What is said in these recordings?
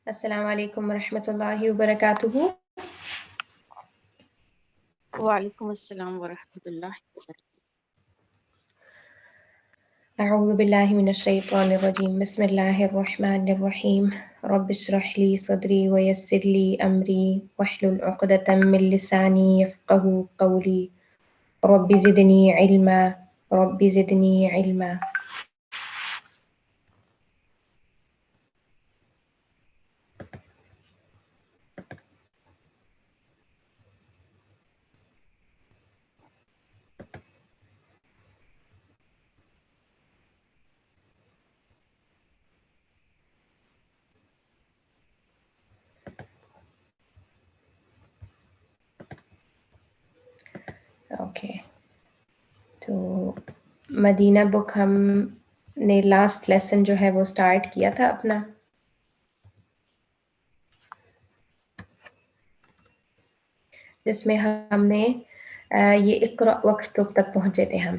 السلام علیکم ورحمۃ اللہ وبرکاتہ. وعلیکم السلام ورحمۃ اللہ وبرکاتہ. اعوذ باللہ من الشیطان الرجیم. بسم اللہ الرحمن الرحیم. رب اشرح لی صدری ویسر لی امری واحلل عقدۃ من لسانی یفقهوا قولی. رب زدنی علما رب زدنی علما. اوکے، تو مدینہ بک ہم نے لاسٹ لیسن جو ہے وہ سٹارٹ کیا تھا اپنا. جس میں ہم نے یہ اقرأ وقتک تک پہنچے تھے ہم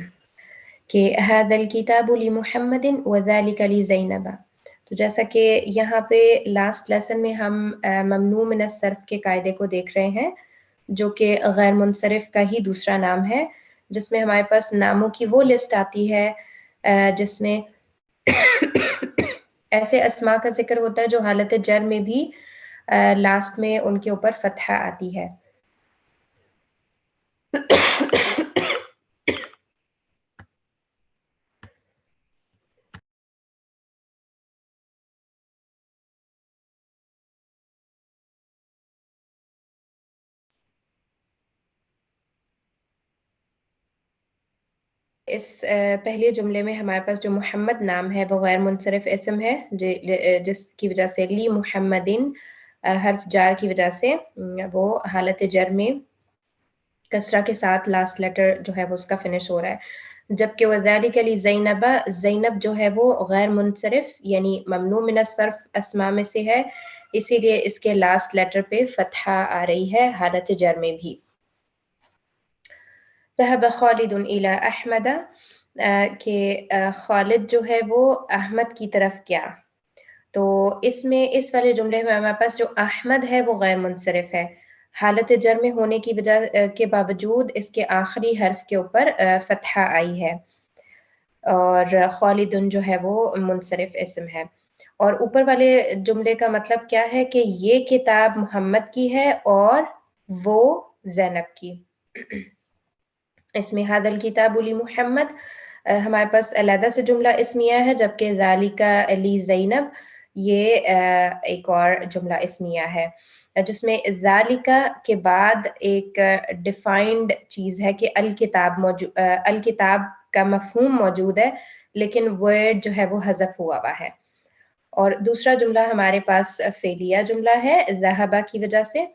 کہ هذا الکتاب لمحمد وذلك لزینب. تو جیسا کہ یہاں پہ لاسٹ لیسن میں ہم ممنوع من الصرف کے قاعدے کو دیکھ رہے ہیں جو کہ غیر منصرف کا ہی دوسرا نام ہے، جس میں ہمارے پاس ناموں کی وہ لسٹ آتی ہے جس میں ایسے اسماء کا ذکر ہوتا ہے جو حالت جر میں بھی لاسٹ میں ان کے اوپر فتحہ آتی ہے. اس پہلے جملے میں ہمارے پاس جو محمد نام ہے وہ غیر منصرف اسم ہے جس کی وجہ سے لی محمدن حرف جار کی وجہ سے وہ حالت جر میں کسرہ کے ساتھ لاسٹ لیٹر جو ہے وہ اس کا فنش ہو رہا ہے، جبکہ وذالک لزینب، زینب جو ہے وہ غیر منصرف یعنی ممنوع من الصرف اسماء میں سے ہے، اسی لیے اس کے لاسٹ لیٹر پہ فتحہ آ رہی ہے حالت جر میں بھی. ذهب خالد الى احمد، کہ خالد جو ہے وہ احمد کی طرف گیا. تو اس میں اس والے جملے میں ہمارے پاس جو احمد ہے وہ غیر منصرف ہے، حالت جر میں ہونے کی وجہ کے باوجود اس کے آخری حرف کے اوپر فتحہ آئی ہے، اور خالدن جو ہے وہ منصرف اسم ہے. اور اوپر والے جملے کا مطلب کیا ہے کہ یہ کتاب محمد کی ہے اور وہ زینب کی. اس میں هذا الکتاب لمحمد ہمارے پاس علیحدہ سے جملہ اسمیہ ہے، جبکہ ذالک لی زینب یہ ایک اور جملہ اسمیہ ہے جس میں ذالک کے بعد ایک ڈیفائنڈ چیز ہے کہ الکتاب کا مفہوم موجود ہے لیکن ورڈ جو ہے وہ حذف ہوا ہوا ہے. اور دوسرا جملہ ہمارے پاس فعلیہ جملہ ہے ذہبہ کی وجہ سے.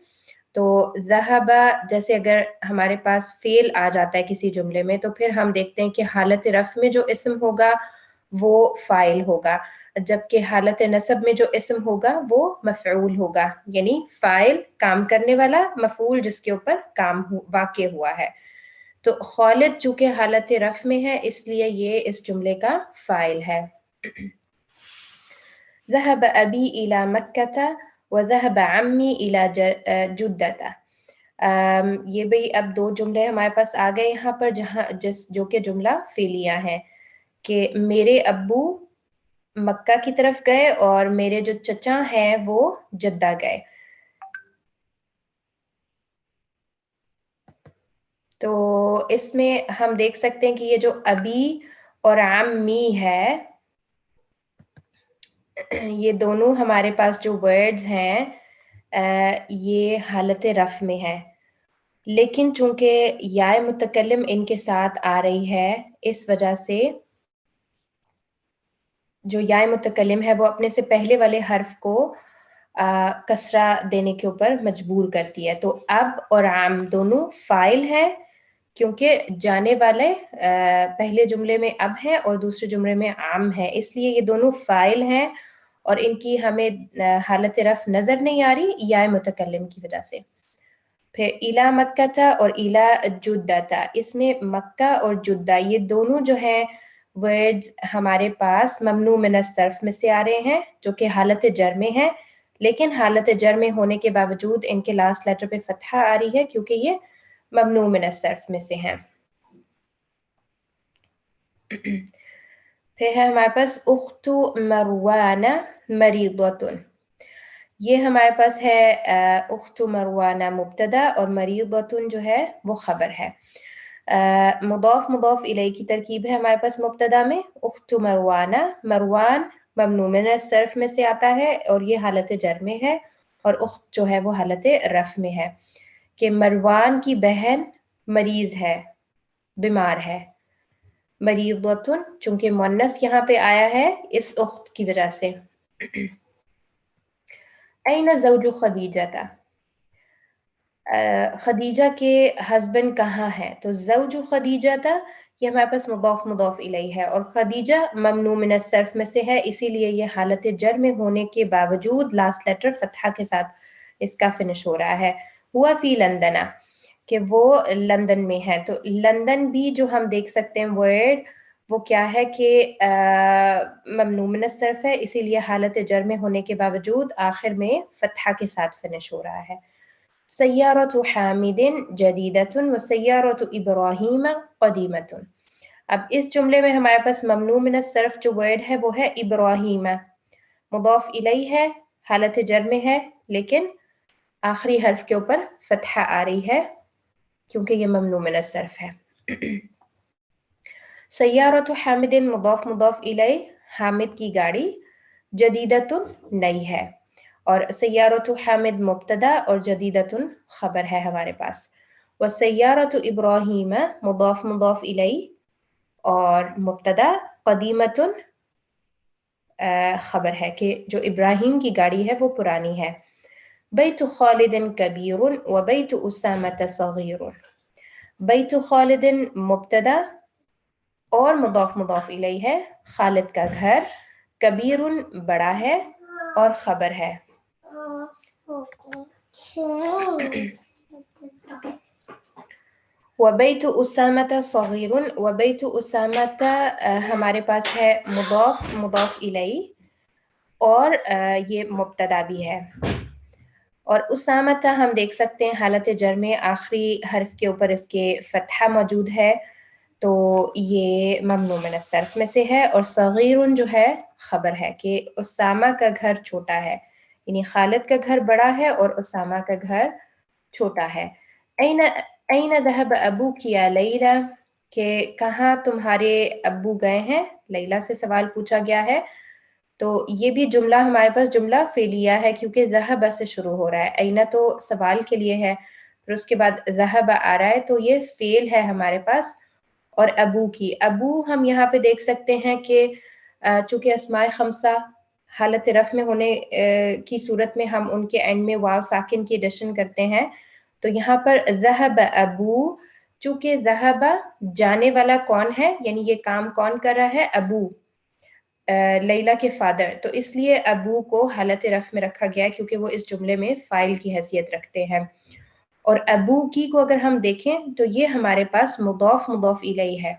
تو ذہبہ جیسے اگر ہمارے پاس فعل آ جاتا ہے کسی جملے میں تو پھر ہم دیکھتے ہیں کہ حالت رفع میں جو اسم ہوگا وہ فاعل ہوگا، جبکہ حالت نصب میں جو اسم ہوگا وہ مفعول ہوگا، یعنی فاعل کام کرنے والا، مفعول جس کے اوپر کام واقع ہوا ہے. تو خالد چونکہ حالت رفع میں ہے اس لیے یہ اس جملے کا فاعل ہے. ذهب ابی الی مکہ وذهب عمی الی جدہ. یہ بھئی اب دو جملے ہمارے پاس آ گئے یہاں پر جو کہ جملہ فعلیہ ہے کہ میرے ابو مکہ کی طرف گئے اور میرے جو چچا ہیں وہ جدہ گئے. تو اس میں ہم دیکھ سکتے ہیں کہ یہ جو ابی اور عمی ہے یہ دونوں ہمارے پاس جو ورڈز ہیں یہ حالت رفع میں ہے، لیکن چونکہ یا متکلم ان کے ساتھ آ رہی ہے اس وجہ سے جو یا متکلم ہے وہ اپنے سے پہلے والے حرف کو کسرہ دینے کے اوپر مجبور کرتی ہے. تو اب اور عام دونوں فاعل ہیں کیونکہ جانے والے پہلے جملے میں اب ہے اور دوسرے جملے میں عام ہے، اس لیے یہ دونوں فاعل ہیں اور ان کی ہمیں حالت رفع نظر نہیں آ رہی یا متکلم کی وجہ سے. پھر الا مکہ تھا اور الا جدہ تھا، اس میں مکہ اور جدہ یہ دونوں جو ہیں ورڈز ہمارے پاس ممنوع من الصرف میں سے آ رہے ہیں جو کہ حالت جر میں ہے، لیکن حالت جر میں ہونے کے باوجود ان کے لاسٹ لیٹر پہ فتحہ آ رہی ہے کیونکہ یہ ممنوع من الصرف میں سے ہیں. پھر ہے ہمارے پاس اخت مروان مریضۃ. یہ ہمارے پاس ہے اخت مروانہ مبتدا اور مریضۃ جو ہے وہ خبر ہے. مضاف مضاف الیہ کی ترکیب ہے ہمارے پاس مبتدا میں اخت مروانہ. مروان ممنوع من الصرف میں سے آتا ہے اور یہ حالت جر میں ہے اور اخت جو ہے وہ حالت رفع میں ہے کہ مروان کی بہن مریض ہے بیمار ہے. مریضۃ چونکہ مؤنث یہاں پہ آیا ہے اس اخت کی وجہ سے. این زوج خدیجہ تھا. خدیجہ کے ہسبینڈ کہاں ہے؟ تو زوج خدیجہ تھا یہ ہمارے پاس مضاف مضاف الیہ ہے اور خدیجہ ممنوع من الصرف میں سے ہے اسی لیے یہ حالت جر میں ہونے کے باوجود لاسٹ لیٹر فتحہ کے ساتھ اس کا فنش ہو رہا ہے. ہوا فی لندن کہ وہ لندن میں ہے. تو لندن بھی جو ہم دیکھ سکتے ہیں ورڈ وہ کیا ہے کہ ممنوع من الصرف ہے اسی لیے حالت جر میں ہونے کے باوجود آخر میں فتحہ کے ساتھ فنش ہو رہا ہے. سیارۃ حامد جدیدۃ وسیارۃ ابراہیم قدیمۃ. اب اس جملے میں ہمارے پاس ممنوع من الصرف جو ورڈ ہے وہ ہے ابراہیم. مضاف الیہ ہے حالت جر میں ہے لیکن آخری حرف کے اوپر فتحہ آ رہی ہے کیونکہ یہ ممنوع من الصرف ہے. سیارۃ حامد مضاف مضاف الیہ حامد کی گاڑی جدیدۃ نئی ہے اور سیارۃ حامد مبتدا اور جدیدۃ خبر ہے ہمارے پاس. وسیارۃ ابراہیم مضاف مضاف الیہ اور مبتدا قدیمۃ خبر ہے کہ جو ابراہیم کی گاڑی ہے وہ پرانی ہے. بیت خالد کبیر و بیت اسامۃ صغیر. بیت خالد مبتدا اور مضاف مضاف الیہ ہے خالد کا گھر کبیر بڑا ہے اور خبر ہے. وبیت اسامۃ صغیر. وبیت اسامۃ ہمارے پاس ہے مضاف مضاف الیہ اور یہ مبتدا بھی ہے اور اسامۃ ہم دیکھ سکتے ہیں حالت جر میں آخری حرف کے اوپر اس کے فتحہ موجود ہے تو یہ ممنوع من الصرف میں سے ہے اور صغیر جو ہے خبر ہے کہ اسامہ کا گھر چھوٹا ہے یعنی خالد کا گھر بڑا ہے اور اسامہ کا گھر چھوٹا ہے. این ذهب ابوک یا لیلی کہ کہاں تمہارے ابو گئے ہیں. لیلی سے سوال پوچھا گیا ہے تو یہ بھی جملہ ہمارے پاس جملہ فعلیہ ہے کیونکہ ذهب سے شروع ہو رہا ہے. این تو سوال کے لیے ہے پھر اس کے بعد ذهب آ رہا ہے تو یہ فعل ہے ہمارے پاس. اور ابو کی ابو ہم یہاں پہ دیکھ سکتے ہیں کہ چونکہ اسماء خمسہ حالت رفع میں ہونے کی صورت میں ہم ان کے اینڈ میں واو ساکن کی ایڈیشن کرتے ہیں تو یہاں پر ذهب ابو چونکہ ذهب جانے والا کون ہے یعنی یہ کام کون کر رہا ہے ابو لیلی کے فادر تو اس لیے ابو کو حالت رفع میں رکھا گیا کیونکہ وہ اس جملے میں فاعل کی حیثیت رکھتے ہیں. اور ابو کی کو اگر ہم دیکھیں تو یہ ہمارے پاس مضاف مضاف الیہ ہے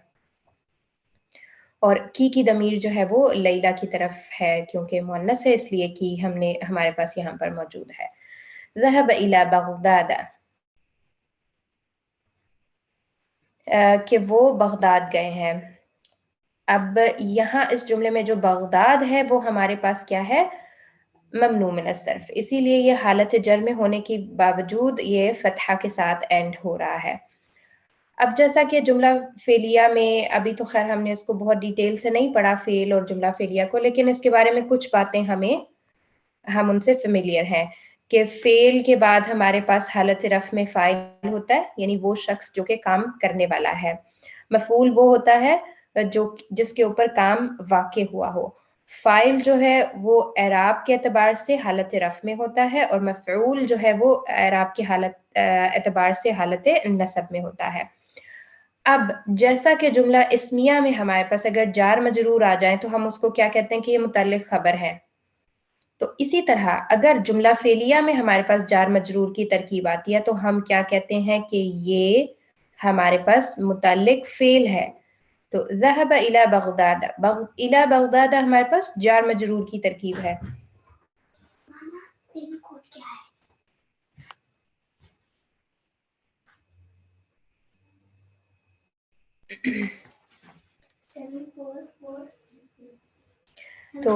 اور کی ضمیر جو ہے وہ لیلی کی طرف ہے کیونکہ مؤنث ہے اس لیے کی ہم نے ہمارے پاس یہاں پر موجود ہے. ذهب الى بغداد کہ وہ بغداد گئے ہیں. اب یہاں اس جملے میں جو بغداد ہے وہ ہمارے پاس کیا ہے ممنوع من الصرف اسی لیے یہ حالت جر میں ہونے کے باوجود یہ فتحہ کے ساتھ اینڈ ہو رہا ہے. اب جیسا کہ جملہ فعلیہ میں ابھی تو خیر ہم نے اس کو بہت ڈیٹیل سے نہیں پڑھا فعل اور جملہ فعلیہ کو لیکن اس کے بارے میں کچھ باتیں ہم ان سے فیملیئر ہیں کہ فعل کے بعد ہمارے پاس حالت رفع میں فاعل ہوتا ہے یعنی وہ شخص جو کہ کام کرنے والا ہے. مفعول وہ ہوتا ہے جس کے اوپر کام واقع ہوا ہو. فاعل جو ہے وہ اعراب کے اعتبار سے حالت رفع میں ہوتا ہے اور مفعول جو ہے وہ اعراب کی حالت اعتبار سے حالت نصب میں ہوتا ہے. اب جیسا کہ جملہ اسمیہ میں ہمارے پاس اگر جار مجرور آ جائیں تو ہم اس کو کیا کہتے ہیں کہ یہ متعلق خبر ہے. تو اسی طرح اگر جملہ فعلیہ میں ہمارے پاس جار مجرور کی ترکیب آتی ہے تو ہم کیا کہتے ہیں کہ یہ ہمارے پاس متعلق فعل ہے. تو ذهب الى بغداد الى بغداد ہمارے پاس جار مجرور کی ترکیب ہے تو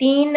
3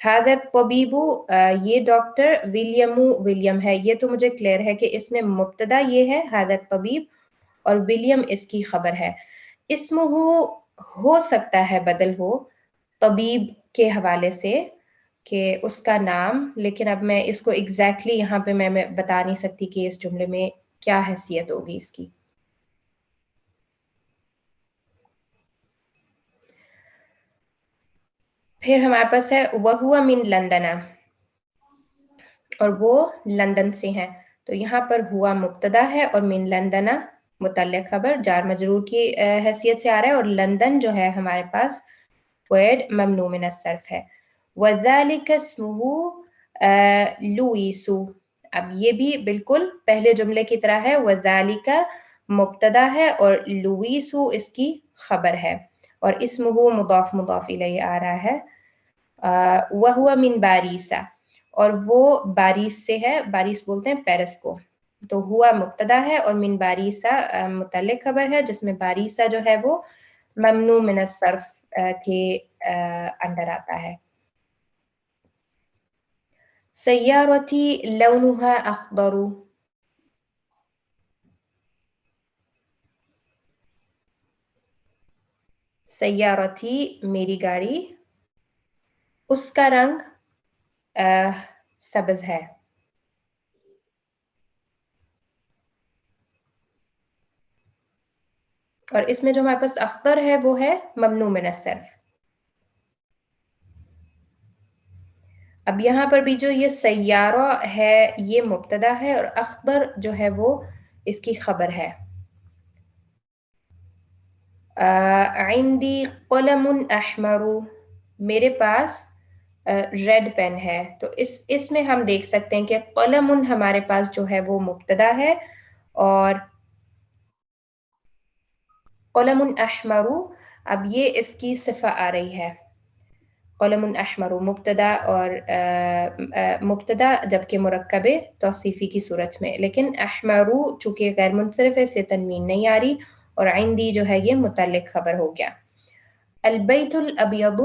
هذا الطبيب یہ ڈاکٹر ولیم ہے. یہ تو مجھے کلیئر ہے کہ اس میں مبتدا یہ ہے هذا الطبيب اور ولیم اس کی خبر ہے. اسمہ ہو سکتا ہے بدل ہو طبیب کے حوالے سے کہ اس کا نام، لیکن اب میں اس کو ایگزیکٹلی یہاں پہ میں بتا نہیں سکتی کہ اس جملے میں کیا حیثیت ہوگی اس کی. پھر ہمارے پاس ہے وَهُوَ مِن لندن، اور وہ لندن سے ہیں. تو یہاں پر ہوا مبتدا ہے اور من لندن متعلق خبر جار مجرور کی حیثیت سے آ رہا ہے، اور لندن جو ہے ہمارے پاس ورڈ ممنوع من الصرف ہے. وَذَلِكَ اسْمُهُ لوئیسو. اب یہ بھی بالکل پہلے جملے کی طرح ہے. وَذَلِكَ مبتدا ہے اور لوئیسو اس کی خبر ہے، اور اسمہ مضاف مضاف الیہ آ رہا ہے. وَهُوَ مِن بَارِيسَ، اور وہ باریس سے ہے. باریس بولتے ہیں پیرس کو. تو ہوا مبتدا ہے اور من باریسا متعلق خبر ہے، جس میں باریسا جو ہے وہ ممنوع من الصرف کے اندر آتا ہے. سیارتی لونها اخضر. سیارتی میری گاڑی، اس کا رنگ سبز ہے. اور اس میں جو ہمارے پاس اخضر ہے وہ ہے ممنوع من الصرف. اب یہاں پر بھی جو یہ سیارہ ہے یہ مبتدا ہے، اور اخضر جو ہے وہ اس کی خبر ہے. عندی قلم احمر، میرے پاس ریڈ پین ہے. تو اس میں ہم دیکھ سکتے ہیں کہ قلم ہمارے پاس جو ہے وہ مبتدا ہے، اور قلم احمر اب یہ اس کی صفہ آ رہی ہے. قلم احمر مبتدا، اور مبتدا جبکہ مرکب توصیفی کی صورت میں، لیکن احمر چونکہ غیر منصرف ہے اس لیے تنوین نہیں آ رہی، اور عندی جو ہے یہ متعلق خبر ہو گیا. البیت الابیض،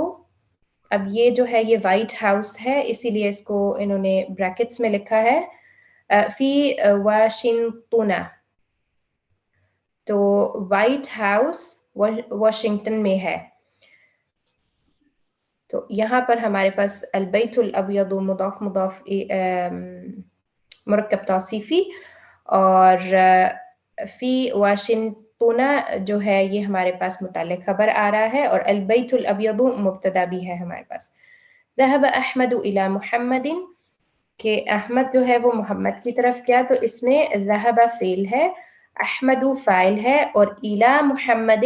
اب یہ جو ہے یہ وائٹ ہاؤس ہے، اسی لیے اس کو انہوں نے بریکٹس میں لکھا ہے فی واشنگٹن. تو وائٹ ہاؤس واشنگٹن میں ہے. تو یہاں پر ہمارے پاس البیت الابیض مضاف مضاف مرکب توصیفی، اور فی واشنگٹن جو ہے یہ ہمارے پاس متعلق خبر آ رہا ہے، اور البیت الابیض مبتدا بھی ہے ہمارے پاس. ذهب احمد الى محمد، کہ احمد جو ہے وہ محمد کی طرف گیا. تو اس میں ذهب فعل ہے، احمد فاعل ہے، اور الى محمد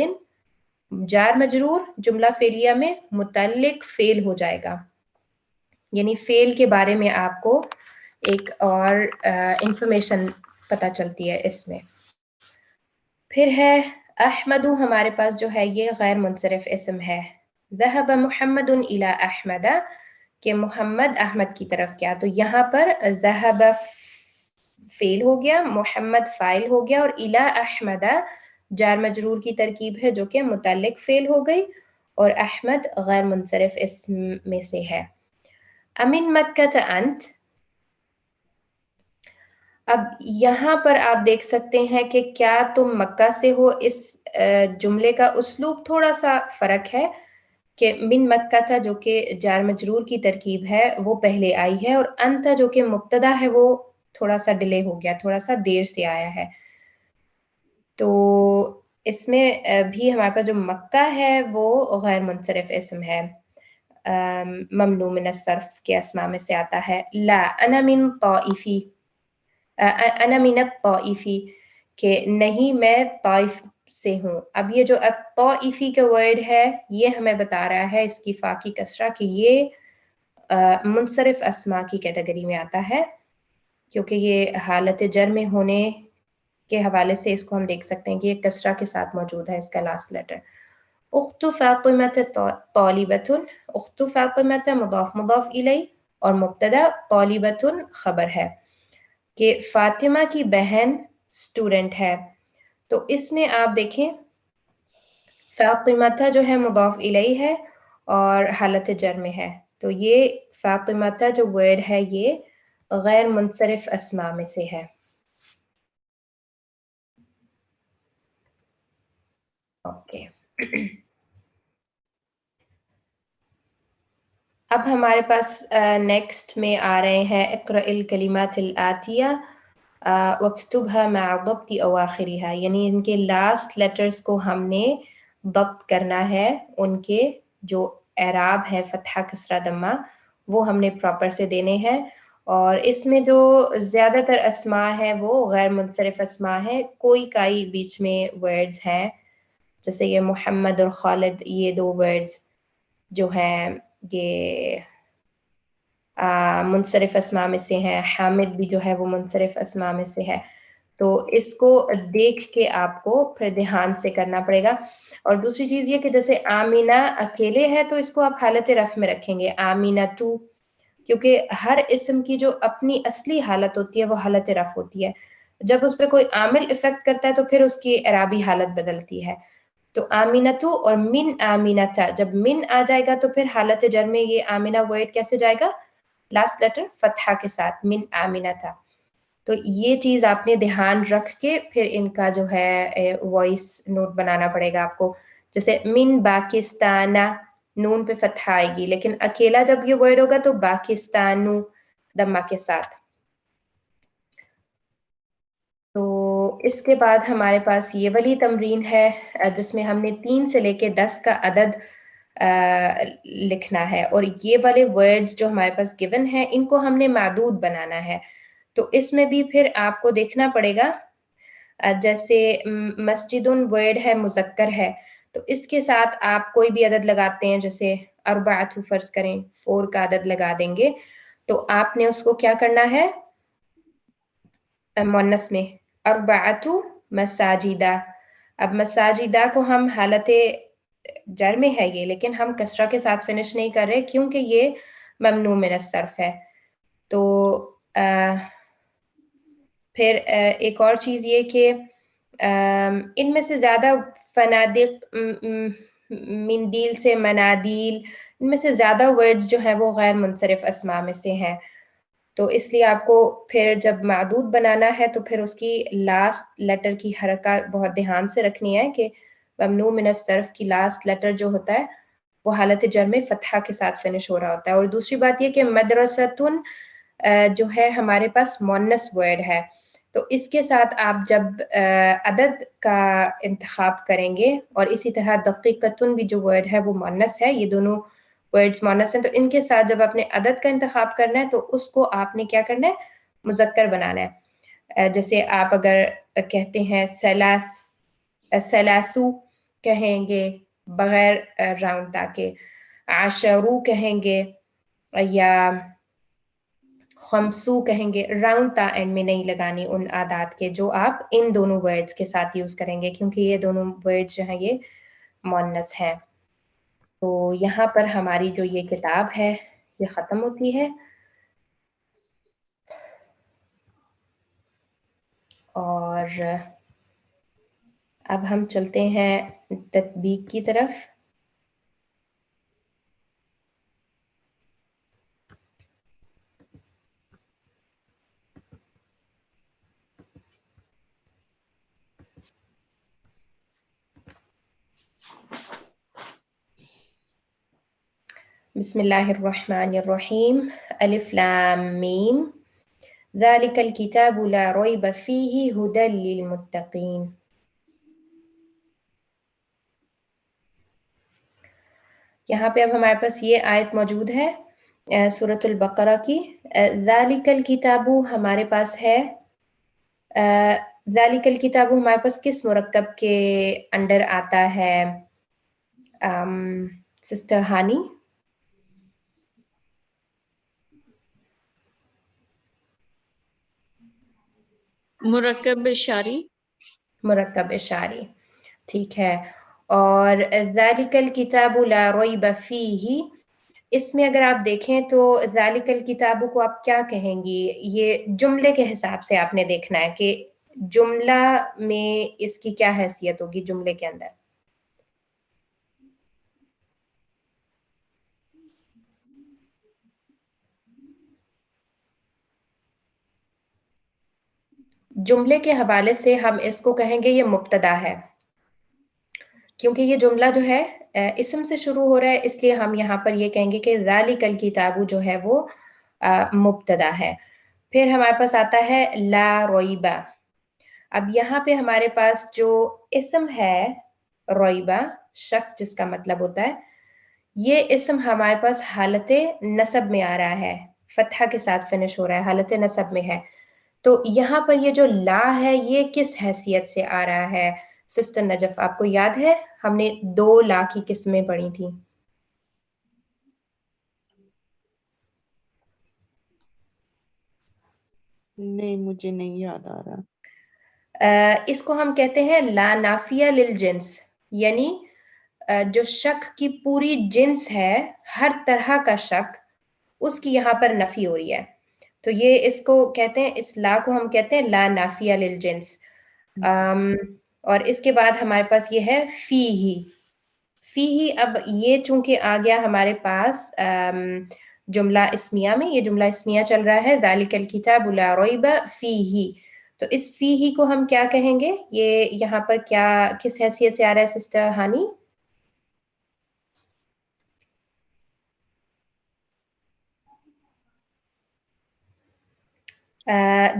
جار مجرور جملہ فعلیہ میں متعلق فعل ہو جائے گا. یعنی فعل کے بارے میں آپ کو ایک اور انفارمیشن پتہ چلتی ہے اس میں. پھر ہے احمد، ہمارے پاس جو ہے یہ غیر منصرف اسم ہے. ذهب محمد الى احمد، کہ محمد احمد کی طرف گیا. تو یہاں پر ذهب فعل ہو گیا، محمد فاعل ہو گیا، اور الى احمد جار مجرور کی ترکیب ہے جو کہ متعلق فعل ہو گئی، اور احمد غیر منصرف اسم میں سے ہے. امن مکہ انت، اب یہاں پر آپ دیکھ سکتے ہیں کہ کیا تم مکہ سے ہو. اس جملے کا اسلوب تھوڑا سا فرق ہے کہ من مکہ تھا جو کہ جار مجرور کی ترکیب ہے وہ پہلے آئی ہے، اور انت جو کہ مبتدا ہے وہ تھوڑا سا ڈیلے ہو گیا، تھوڑا سا دیر سے آیا ہے. تو اس میں بھی ہمارے پاس جو مکہ ہے وہ غیر منصرف اسم ہے، ممنوع من الصرف کے اسماء میں سے آتا ہے. لا انا من طائفی، انا من الطائفی، کہ نہیں میں طائف سے ہوں. اب یہ جو الطائفی کا ورڈ ہے یہ ہمیں بتا رہا ہے اس کی فا کی کسرہ کہ یہ منصرف اسماء کی کیٹیگری میں آتا ہے، کیونکہ یہ حالت جر میں ہونے کے حوالے سے اس کو ہم دیکھ سکتے ہیں کہ یہ کسرہ کے ساتھ موجود ہے اس کا لاسٹ لیٹر. اخت فاطمہ طالبۃ، اخت فاطمہ مضاف مضاف الیہ، اور مبتدا طالبۃ خبر ہے کہ فاطمہ کی بہن اسٹوڈنٹ ہے. تو اس میں آپ دیکھیں فاطمہ جو ہے مضاف الیہ ہے اور حالت جر میں ہے. تو یہ فاطمہ جو ورڈ ہے یہ غیر منصرف اسما میں سے ہے. اوکے اب ہمارے پاس نیکسٹ میں آ رہے ہیں اقرأ الکلمات الآتیہ واکتبها مع ضبط اواخرها، یعنی ان کے لاسٹ لیٹرز کو ہم نے ضبط کرنا ہے، ان کے جو اعراب ہے فتحہ کسرہ ضمہ وہ ہم نے پراپر سے دینے ہیں. اور اس میں جو زیادہ تر اسماء ہے وہ غیر منصرف اسماء ہے، کوئی کائی بیچ میں ورڈز ہیں جیسے یہ محمد اور خالد، یہ دو ورڈز جو ہیں یہ منصرف اسماء میں سے ہیں. حامد بھی جو ہے وہ منصرف اسماء میں سے ہے. تو اس کو دیکھ کے آپ کو پھر دھیان سے کرنا پڑے گا. اور دوسری چیز یہ کہ جیسے آمینہ اکیلے ہے تو اس کو آپ حالت رفع میں رکھیں گے، آمینہ تو، کیونکہ ہر اسم کی جو اپنی اصلی حالت ہوتی ہے وہ حالت رفع ہوتی ہے. جب اس پہ کوئی عامل افیکٹ کرتا ہے تو پھر اس کی اعرابی حالت بدلتی ہے. تو آمینتو اور من آمینتا، جب من آ جائے گا تو پھر حالت جر میں یہ آمینہ ورڈ کیسے جائے گا؟ لاسٹ لیٹر فتحہ کے ساتھ، من آمینتا. تو یہ چیز آپ نے دھیان رکھ کے پھر ان کا جو ہے وائس نوٹ بنانا پڑے گا آپ کو. جیسے من باکستانہ، نون پہ فتحہ آئے گی، لیکن اکیلا جب یہ ورڈ ہوگا تو باکستانو دمہ کے ساتھ. تو اس کے بعد ہمارے پاس یہ والی تمرین ہے جس میں ہم نے 3 سے لے کے 10 کا عدد لکھنا ہے، اور یہ والے ورڈز جو ہمارے پاس گیون ہیں ان کو ہم نے معدود بنانا ہے. تو اس میں بھی پھر آپ کو دیکھنا پڑے گا، جیسے مسجد ورڈ ہے مذکر ہے تو اس کے ساتھ آپ کوئی بھی عدد لگاتے ہیں، جیسے اربعۃ فرض کریں 4 کا عدد لگا دیں گے، تو آپ نے اس کو کیا کرنا ہے مؤنث میں اربعۃ مساجدہ. اب مساجدہ کو ہم حالت جر میں ہے یہ، لیکن ہم کسرہ کے ساتھ فنش نہیں کر رہے کیونکہ یہ ممنوع من الصرف ہے. تو پھر ایک اور چیز یہ کہ ان میں سے زیادہ فنادق، مندیل سے منادیل، ان میں سے زیادہ ورڈز جو ہیں وہ غیر منصرف اسماء میں سے ہیں. تو اس لیے آپ کو پھر جب معدود بنانا ہے تو پھر اس کی لاسٹ لیٹر کی حرکت بہت دھیان سے رکھنی ہے کہ ممنوع من الصرف کی لاسٹ لیٹر جو ہوتا ہے وہ حالت جر میں فتحہ کے ساتھ فنش ہو رہا ہوتا ہے. اور دوسری بات یہ کہ مدرستن جو ہے ہمارے پاس مؤنث ورڈ ہے، تو اس کے ساتھ آپ جب عدد کا انتخاب کریں گے، اور اسی طرح دقیقتن بھی جو ورڈ ہے وہ مؤنث ہے، یہ دونوں ورڈز مؤنث ہیں، تو ان کے ساتھ جب آپ نے عدد کا انتخاب کرنا ہے تو اس کو آپ نے کیا کرنا ہے مذکر بنانا ہے. جیسے آپ اگر کہتے ہیں سلاسو کہیں گے بغیر راؤنڈ تاکہ، عشرو کہیں گے یا خمسو کہیں گے، راؤنڈ تا اینڈ میں نہیں لگانی ان اعداد کے جو آپ ان دونوں ورڈز کے ساتھ یوز کریں گے، کیونکہ یہ دونوں ورڈز جو ہیں یہ مؤنث ہیں. تو یہاں پر ہماری جو یہ کتاب ہے یہ ختم ہوتی ہے، اور اب ہم چلتے ہیں تطبیق کی طرف. بسم اللہ الرحمن الرحیم. الف لام میم ذالک الکتاب لا ریب فیہ ھدی للمتقین. یہاں پہ اب ہمارے پاس یہ آیت موجود ہے سورۃ البقرہ کی. ذالک الکتاب ہمارے پاس ہے، ذالک الکتاب ہمارے پاس کس مرکب کے انڈر آتا ہے سسٹر ہانی؟ مرکب اشاری. مرکب اشاری، ٹھیک ہے. اور ذالک الکتاب لا ریب فیہ، اس میں اگر آپ دیکھیں تو ذالک الکتاب کو آپ کیا کہیں گی؟ یہ جملے کے حساب سے آپ نے دیکھنا ہے کہ جملہ میں اس کی کیا حیثیت ہوگی جملے کے اندر. جملے کے حوالے سے ہم اس کو کہیں گے یہ مبتدا ہے، کیونکہ یہ جملہ جو ہے اسم سے شروع ہو رہا ہے، اس لیے ہم یہاں پر یہ کہیں گے کہ ذالک الکتاب جو ہے وہ مبتدا ہے۔ پھر ہمارے پاس آتا ہے لا ریبہ۔ اب یہاں پہ ہمارے پاس جو اسم ہے ریبہ، شک جس کا مطلب ہوتا ہے، یہ اسم ہمارے پاس حالت نصب میں آ رہا ہے، فتحہ کے ساتھ فنش ہو رہا ہے، حالت نصب میں ہے۔ تو یہاں پر یہ جو لا ہے یہ کس حیثیت سے آ رہا ہے؟ سسٹر نجف آپ کو یاد ہے ہم نے 2 لا کی قسمیں پڑھی تھی۔ نہیں مجھے نہیں یاد آ رہا۔ اس کو ہم کہتے ہیں لا نافیہ للجنس، یعنی جو شک کی پوری جنس ہے، ہر طرح کا شک، اس کی یہاں پر نفی ہو رہی ہے، تو یہ اس کو کہتے ہیں، اس لا کو ہم کہتے ہیں لا نافیہ للجنس۔ اور اس کے بعد ہمارے پاس یہ ہے فی ہی۔ اب یہ چونکہ آ گیا ہمارے پاس جملہ اسمیہ میں، یہ جملہ اسمیہ چل رہا ہے ذالک الکتاب لا ریب فیہ، تو اس فی ہی کو ہم کیا کہیں گے؟ یہ یہاں پر کیا کس حیثیت سے آ رہا ہے سسٹر ہانی؟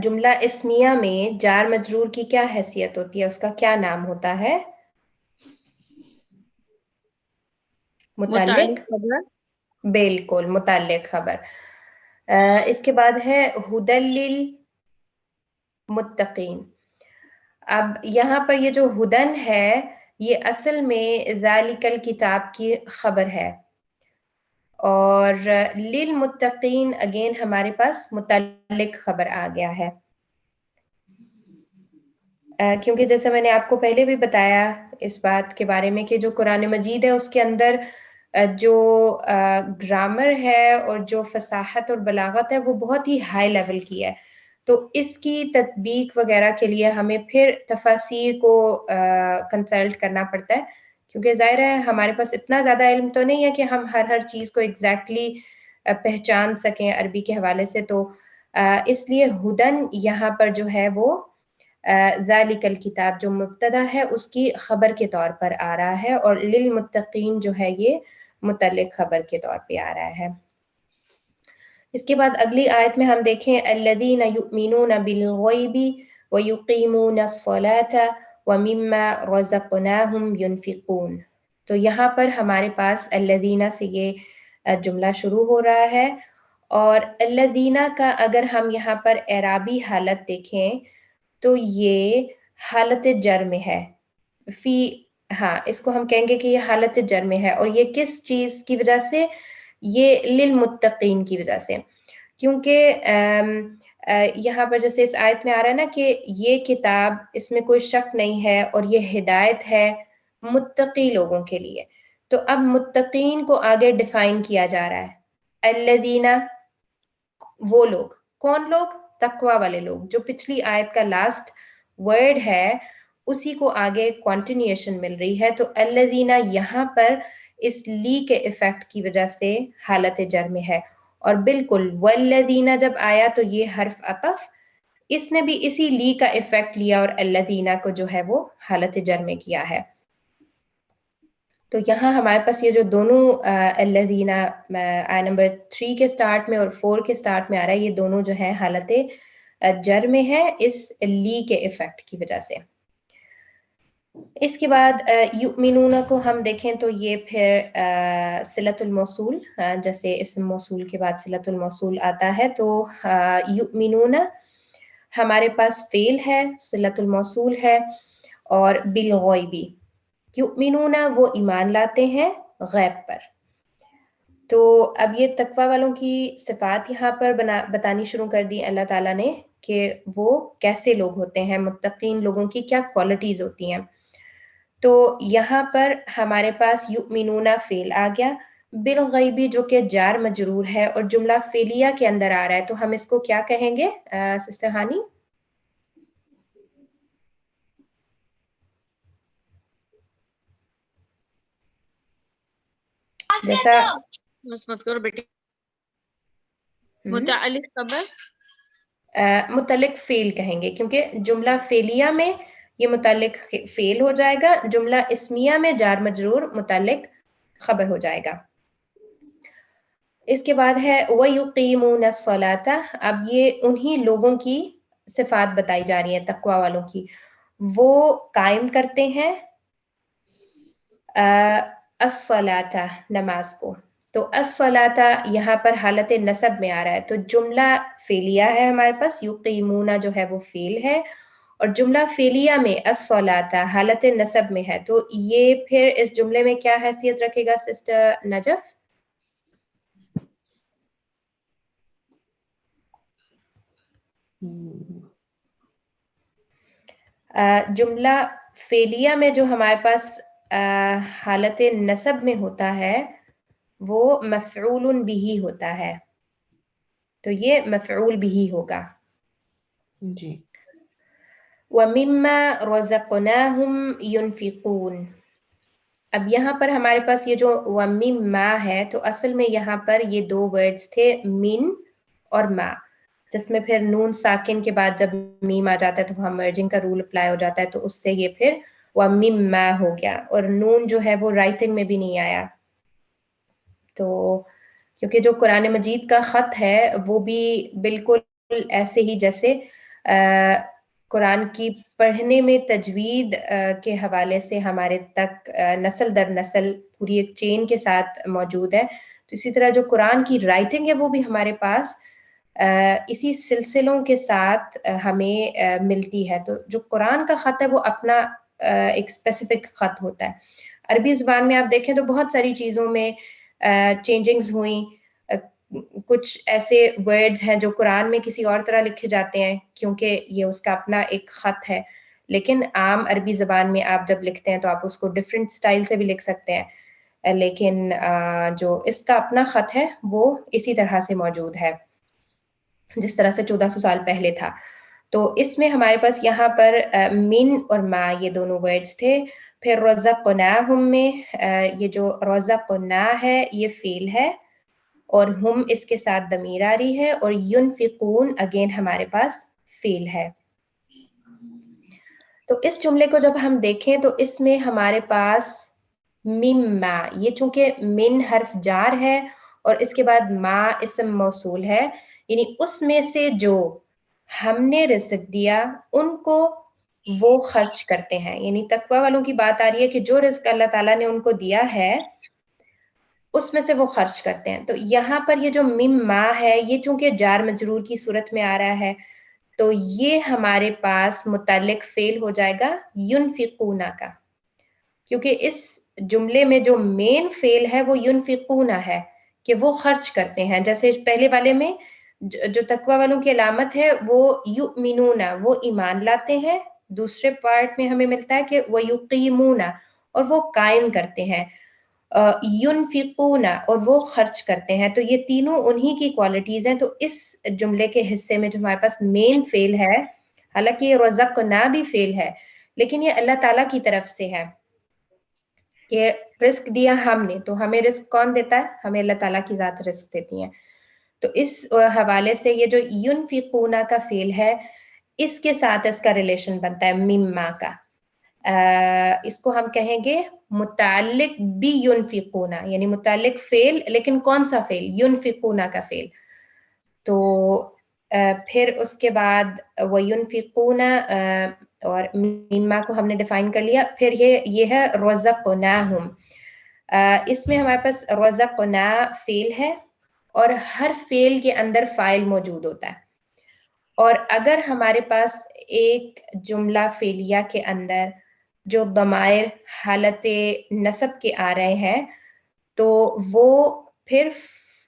جملہ اسمیہ میں جار مجرور کی کیا حیثیت ہوتی ہے، اس کا کیا نام ہوتا ہے؟ متعلق خبر۔ بالکل، متعلق خبر۔ اس کے بعد ہے ھدی للمتقین۔ اب یہاں پر یہ جو ہدن ہے یہ اصل میں ذالک الکتاب کی خبر ہے، اور للمتقین اگین ہمارے پاس متعلق خبر آ گیا ہے، کیونکہ جیسے میں نے آپ کو پہلے بھی بتایا اس بات کے بارے میں کہ جو قرآن مجید ہے اس کے اندر جو گرامر ہے اور جو فصاحت اور بلاغت ہے وہ بہت ہی ہائی لیول کی ہے، تو اس کی تطبیق وغیرہ کے لیے ہمیں پھر تفاسیر کو کنسلٹ کرنا پڑتا ہے، کیونکہ ظاہر ہے ہمارے پاس اتنا زیادہ علم تو نہیں ہے کہ ہم ہر چیز کو ایگزیکٹلی پہچان سکیں عربی کے حوالے سے، تو اس لیے ہدن یہاں پر جو ہے وہ ذالک الکتاب جو مبتدا ہے اس کی خبر کے طور پر آ رہا ہے، اور للمتقین جو ہے یہ متعلق خبر کے طور پہ آ رہا ہے۔ اس کے بعد اگلی آیت میں ہم دیکھیں الذین یؤمنون بالغیب ویقیمون الصلاة ومما رزقناہم ینفقون، تو یہاں پر ہمارے پاس الذین سے یہ جملہ شروع ہو رہا ہے، اور الذین کا اگر ہم یہاں پر اعرابی حالت دیکھیں تو یہ حالت جر میں ہے، ہاں اس کو ہم کہیں گے کہ یہ حالت جر میں ہے، اور یہ کس چیز کی وجہ سے؟ یہ للمتقین کی وجہ سے، کیونکہ یہاں پر جیسے اس آیت میں آ رہا ہے نا کہ یہ کتاب اس میں کوئی شک نہیں ہے اور یہ ہدایت ہے متقی لوگوں کے لیے، تو اب متقین کو آگے ڈیفائن کیا جا رہا ہے، الذین وہ لوگ، کون لوگ؟ تقوی والے لوگ، جو پچھلی آیت کا لاسٹ ورڈ ہے اسی کو آگے کنٹینیوشن مل رہی ہے، تو الذین یہاں پر اس لی کے ایفیکٹ کی وجہ سے حالت جر میں ہے، اور بالکل والذین جب آیا تو یہ حرف عطف، اس نے بھی اسی لی کا ایفیکٹ لیا اور الذین کو جو ہے وہ حالت جر میں کیا ہے، تو یہاں ہمارے پاس یہ جو دونوں الذین آیت نمبر 3 کے سٹارٹ میں اور 4 کے سٹارٹ میں آ رہا ہے، یہ دونوں جو ہے حالت جر میں ہے اس لی کے ایفیکٹ کی وجہ سے۔ اس کے بعد یؤمنون کو ہم دیکھیں تو یہ پھر صلۃ الموصول، جیسے اسم موصول کے بعد صلۃ الموصول آتا ہے، تو یؤمنون ہمارے پاس فعل ہے، صلۃ الموصول ہے، اور بالغیبی، یؤمنون وہ ایمان لاتے ہیں غیب پر، تو اب یہ تقوی والوں کی صفات یہاں پر بتانی شروع کر دی اللہ تعالیٰ نے کہ وہ کیسے لوگ ہوتے ہیں، متقین لوگوں کی کیا کوالٹیز ہوتی ہیں، تو یہاں پر ہمارے پاس یؤمنون فعل آ گیا، بالغیبی جو کہ جار مجرور ہے اور جملہ فعلیہ کے اندر آ رہا ہے، تو ہم اس کو کیا کہیں گے سسٹر ہانی؟ جیسا مت کرو بیٹی، متعلق خبر متعلق فعل کہیں گے، کیونکہ جملہ فعلیہ میں یہ متعلق فعل ہو جائے گا، جملہ اسمیہ میں جار مجرور متعلق خبر ہو جائے گا۔ اس کے بعد ہے وَيُقِيمُونَ الصَّلَاةَ، اب یہ انہی لوگوں کی صفات بتائی جا رہی ہیں تقوی والوں کی، وہ قائم کرتے ہیں الصلاۃ نماز کو۔ تو الصلاۃ یہاں پر حالت نصب میں آ رہا ہے، تو جملہ فعلیہ ہے ہمارے پاس، یقیمون جو ہے وہ فعل ہے، اور جملہ فعلیہ میں الصلاۃ حالت نصب میں ہے، تو یہ پھر اس جملے میں کیا حیثیت رکھے گا سسٹر نجف؟ جملہ فعلیہ میں جو ہمارے پاس حالت نصب میں ہوتا ہے وہ مفعول بہ ہوتا ہے، تو یہ مفعول بہ ہوگا۔ جی۔ وَمِمَّا رَزَقْنَاهُمْ يُنْفِقُونَ، اب یہاں پر ہمارے پاس یہ جو وَمِمَّا ہے، تو اصل میں یہاں پر یہ دو ورڈز تھے من اور ما، جس میں پھر نون ساکن کے بعد جب میم آ جاتا ہے تو وہاں مرجنگ کا رول اپلائی ہو جاتا ہے، تو اس سے یہ پھر وَمِمَّا ہو گیا، اور نون جو ہے وہ رائٹنگ میں بھی نہیں آیا، تو کیونکہ جو قرآن مجید کا خط ہے وہ بھی بالکل ایسے ہی جیسے قرآن کی پڑھنے میں تجوید کے حوالے سے ہمارے تک نسل در نسل پوری ایک چین کے ساتھ موجود ہے، تو اسی طرح جو قرآن کی رائٹنگ ہے وہ بھی ہمارے پاس اسی سلسلوں کے ساتھ ہمیں ملتی ہے۔ تو جو قرآن کا خط ہے وہ اپنا ایک اسپیسیفک خط ہوتا ہے۔ عربی زبان میں آپ دیکھیں تو بہت ساری چیزوں میں چینجنگز ہوئیں، کچھ ایسے ورڈز ہیں جو قرآن میں کسی اور طرح لکھے جاتے ہیں کیونکہ یہ اس کا اپنا ایک خط ہے، لیکن عام عربی زبان میں آپ جب لکھتے ہیں تو آپ اس کو ڈفرینٹ سٹائل سے بھی لکھ سکتے ہیں، لیکن جو اس کا اپنا خط ہے وہ اسی طرح سے موجود ہے جس طرح سے 1400 سال پہلے تھا۔ تو اس میں ہمارے پاس یہاں پر من اور ما یہ دونوں ورڈز تھے، پھر رزقناہم میں یہ جو رزقنا ہے یہ فعل ہے اور ہم اس کے ساتھ ضمیر آ رہی ہے، اور ينفقون اگین ہمارے پاس فعل ہے۔ تو اس جملے کو جب ہم دیکھیں تو اس میں ہمارے پاس مما، یہ چونکہ من حرف جار ہے اور اس کے بعد ما اسم موصول ہے، یعنی اس میں سے جو ہم نے رزق دیا ان کو وہ خرچ کرتے ہیں، یعنی تقوی والوں کی بات آ رہی ہے کہ جو رزق اللہ تعالیٰ نے ان کو دیا ہے اس میں سے وہ خرچ کرتے ہیں۔ تو یہاں پر یہ جو مما ہے یہ چونکہ جار مجرور کی صورت میں آ رہا ہے تو یہ ہمارے پاس متعلق فعل ہو جائے گا ينفقون کا، کیونکہ اس جملے میں جو مین فعل ہے وہ ينفقون ہے کہ وہ خرچ کرتے ہیں، جیسے پہلے والے میں جو تقوی والوں کی علامت ہے وہ یؤمنون وہ ایمان لاتے ہیں، دوسرے پارٹ میں ہمیں ملتا ہے کہ ویقیمون اور وہ قائم کرتے ہیں، ينفقون اور وہ خرچ کرتے ہیں، تو یہ تینوں انہی کی کوالٹیز ہیں۔ تو اس جملے کے حصے میں جو ہمارے پاس مین فعل ہے، حالانکہ یہ رزقنا بھی فعل ہے لیکن یہ اللہ تعالیٰ کی طرف سے ہے کہ رزق دیا ہم نے، تو ہمیں رزق کون دیتا ہے؟ ہمیں اللہ تعالیٰ کی ذات رزق دیتی ہیں۔ تو اس حوالے سے یہ جو ينفقون کا فعل ہے اس کے ساتھ اس کا ریلیشن بنتا ہے مما کا، اس کو ہم کہیں گے متعلق بھی ينفقون، یعنی متعلق فعل لیکن کون سا فعل؟ ينفقون کا فعل۔ تو پھر اس کے بعد وَيُنْفِقُونَ اور مما کو ہم نے ڈیفائن کر لیا، پھر یہ ہے رزقناہم، اس میں ہمارے پاس رزقنا فعل ہے اور ہر فعل کے اندر فاعل موجود ہوتا ہے، اور اگر ہمارے پاس ایک جملہ فعلیہ کے اندر جو ضمائر حالت نصب کے آ رہے ہیں تو وہ پھر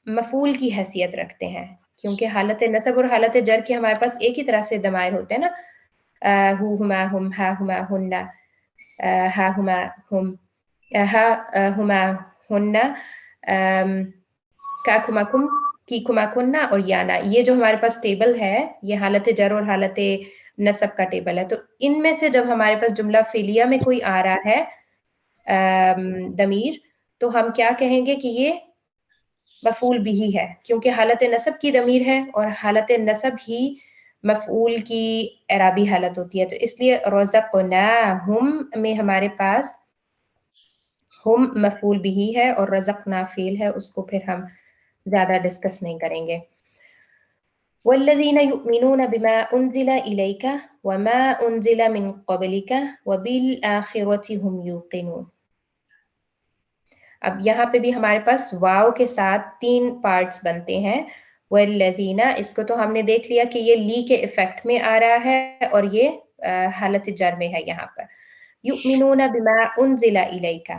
مفعول کی حیثیت رکھتے ہیں، کیونکہ حالت نصب اور حالت جر کے ہمارے پاس ایک ہی طرح سے ضمائر ہوتے ہیں نا، ہو ہما ہم، ہا ہما ہن، ہا ہما ہم، ہا ہما ہن، کا کما کم، کی کما کننا اور یانا، یہ جو ہمارے پاس ٹیبل ہے یہ حالت جر اور حالت نصب کا ٹیبل ہے۔ تو ان میں سے جب ہمارے پاس جملہ فعلیہ میں کوئی آ رہا ہے ضمیر تو ہم کیا کہیں گے کہ یہ مفعول بھی ہے، کیونکہ حالت نصب کی ضمیر ہے اور حالت نصب ہی مفعول کی اعرابی حالت ہوتی ہے، تو اس لیے رزقناہم میں ہمارے پاس ہم مفعول بھی ہے اور رزقنا فعل ہے، اس کو پھر ہم زیادہ ڈسکس نہیں کریں گے. والذین یؤمنون بما انزل الیک وما انزل من قبلک وبالآخرۃ هم یوقنون. اب یہاں پہ بھی ہمارے پاس واو کے ساتھ 3 پارٹس بنتے ہیں. والذین، اس کو تو ہم نے دیکھ لیا کہ یہ لی کے ایفیکٹ میں آ رہا ہے اور یہ حالت جر میں ہے. یہاں پر یؤمنون بما انزل الیک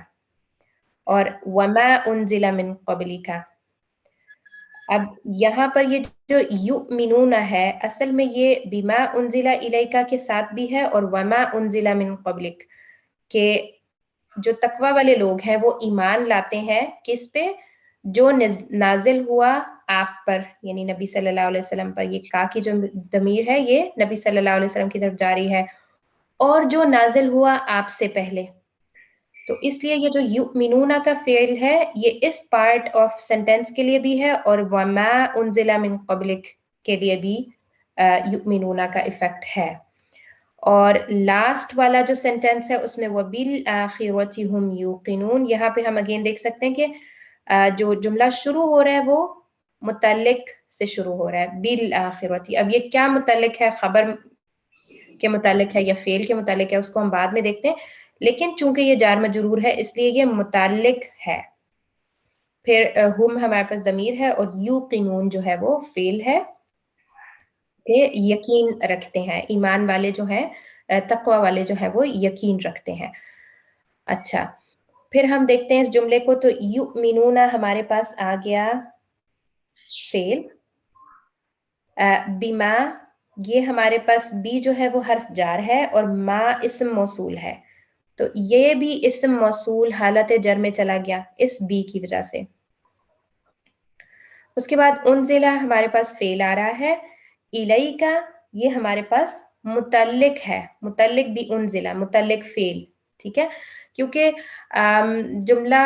اور وما انزل من قبلک. اب یہاں پر یہ جو یؤمنون ہے اصل میں یہ بما انزل الیک کے ساتھ بھی ہے اور وما انزل من قبلک، کہ جو تقوی والے لوگ ہیں وہ ایمان لاتے ہیں کس پہ؟ جو نازل ہوا آپ پر، یعنی نبی صلی اللہ علیہ وسلم پر. یہ کا کی جو ضمیر ہے یہ نبی صلی اللہ علیہ وسلم کی طرف جاری ہے، اور جو نازل ہوا آپ سے پہلے. تو اس لیے یہ جو یؤمنون کا فعل ہے یہ اس پارٹ آف سینٹینس کے لیے بھی ہے اور وما انزل من قبلک کے لیے بھی یؤمنون کا ایفیکٹ ہے. اور لاسٹ والا جو سینٹینس ہے اس میں وبالآخرۃ هم یوقنون، یہاں پہ ہم اگین دیکھ سکتے ہیں کہ جو جملہ شروع ہو رہا ہے وہ متعلق سے شروع ہو رہا ہے بالآخرۃ. اب یہ کیا متعلق ہے، خبر کے متعلق ہے یا فعل کے متعلق ہے، اس کو ہم بعد میں دیکھتے ہیں، لیکن چونکہ یہ جار مجرور ہے اس لیے یہ متعلق ہے. پھر ہم ہمارے پاس ضمیر ہے اور یوقنون جو ہے وہ فعل ہے کہ یقین رکھتے ہیں. ایمان والے جو ہیں، تقوی والے جو ہیں وہ یقین رکھتے ہیں. اچھا، پھر ہم دیکھتے ہیں اس جملے کو. تو یؤمنون ہمارے پاس آ گیا فعل. بما، یہ ہمارے پاس بی جو ہے وہ حرف جار ہے اور ما اسم موصول ہے، تو یہ بھی اسم موصول حالت جر میں چلا گیا اس بی کی وجہ سے. اس کے بعد انزلہ ہمارے پاس فعل آ رہا ہے. الیکا یہ ہمارے پاس متعلق ہے، متعلق بھی انزلہ، متعلق فعل. ٹھیک ہے، کیونکہ جملہ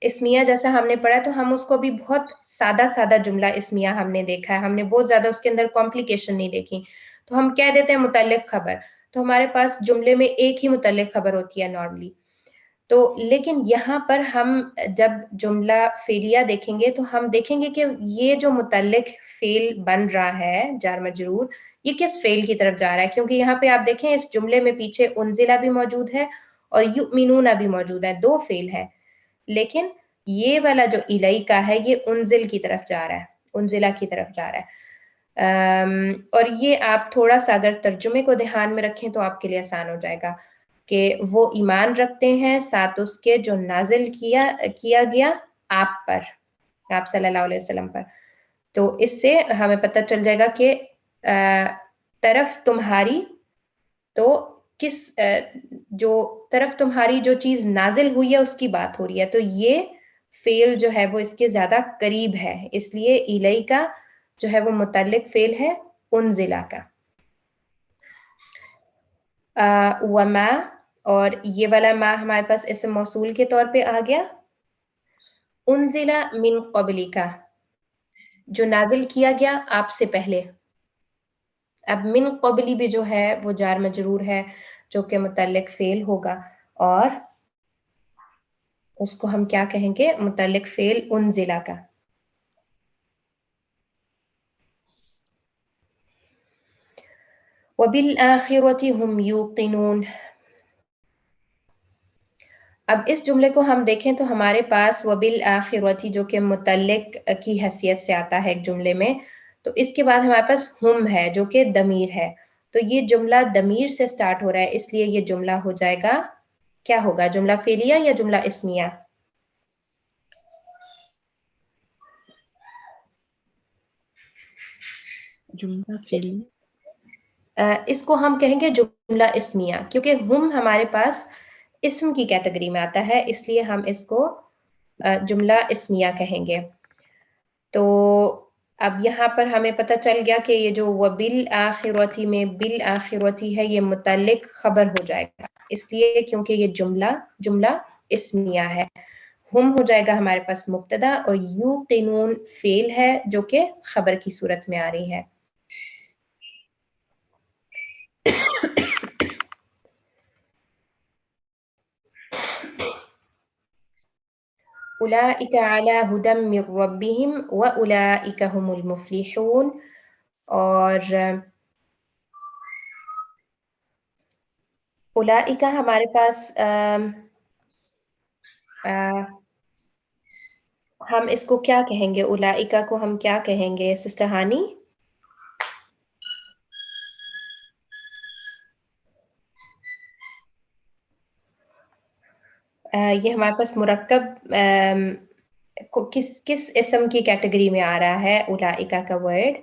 اسمیہ جیسا ہم نے پڑھا تو ہم اس کو بھی بہت سادہ سادہ جملہ اسمیہ ہم نے دیکھا ہے، ہم نے بہت زیادہ اس کے اندر کمپلیکیشن نہیں دیکھی. تو ہم کہہ دیتے ہیں متعلق خبر، تو ہمارے پاس جملے میں ایک ہی متعلق خبر ہوتی ہے نارملی. تو لیکن یہاں پر ہم جب جملہ فعلیہ دیکھیں گے تو ہم دیکھیں گے کہ یہ جو متعلق فعل بن رہا ہے جار مجرور، یہ کس فعل کی طرف جا رہا ہے؟ کیونکہ یہاں پہ آپ دیکھیں اس جملے میں پیچھے انزلہ بھی موجود ہے اور یؤمنون بھی موجود ہے، 2 فعل ہے. لیکن یہ والا جو الیکا ہے یہ انزل کی طرف جا رہا ہے، انزلہ کی طرف جا رہا ہے. اور یہ آپ تھوڑا سا اگر ترجمے کو دھیان میں رکھیں تو آپ کے لیے آسان ہو جائے گا کہ وہ ایمان رکھتے ہیں ساتھ اس کے جو نازل کیا گیا آپ پر، آپ صلی اللہ علیہ وسلم پر. تو اس سے ہمیں پتہ چل جائے گا کہ طرف تمہاری، تو کس جو طرف تمہاری جو چیز نازل ہوئی ہے اس کی بات ہو رہی ہے. تو یہ فعل جو ہے وہ اس کے زیادہ قریب ہے، اس لیے الیکا جو ہے وہ متعلق فعل ہے انزلہ کا. وما، اور یہ والا ما ہمارے پاس اسم موصول کے طور پہ آ گیا. انزلہ من قبلک، جو نازل کیا گیا آپ سے پہلے. اب من قبلی بھی جو ہے وہ جار مجرور ہے جو کہ متعلق فعل ہوگا، اور اس کو ہم کیا کہیں گے؟ متعلق فعل انزلہ کا. وبالآخرۃ هم یوقنون. اب اس جملے کو ہم دیکھیں تو ہمارے پاس وبالآخرۃ جو کہ متعلق کی حیثیت سے آتا ہے ایک جملے میں، تو اس کے بعد ہمارے پاس ہم ہے جو کہ ضمیر ہے. تو یہ جملہ ضمیر سے سٹارٹ ہو رہا ہے، اس لیے یہ جملہ ہو جائے گا، کیا ہوگا؟ جملہ فعلیہ یا جملہ اسمیہ؟ جملہ فعلی. اس کو ہم کہیں گے جملہ اسمیہ، کیونکہ ہم ہمارے پاس اسم کی کیٹیگری میں آتا ہے، اس لیے ہم اس کو جملہ اسمیہ کہیں گے. تو اب یہاں پر ہمیں پتہ چل گیا کہ یہ جو وبالآخرۃ میں بالآخرۃ ہے یہ متعلق خبر ہو جائے گا، اس لیے کیونکہ یہ جملہ اسمیہ ہے. ہم ہو جائے گا ہمارے پاس مبتدا اور یوقنون فعل ہے جو کہ خبر کی صورت میں آ رہی ہے. اولئک علی ھدی من ربہم واولئک هم المفلحون. اور اولئک ہمارے پاس ہم اس کو کیا کہیں گے؟ اولئک کو ہم کیا کہیں گے سسٹر ہانی؟ یہ ہمارے پاس مرکب کس اسم کی کیٹیگری میں آ رہا ہے اولئک کا ورڈ؟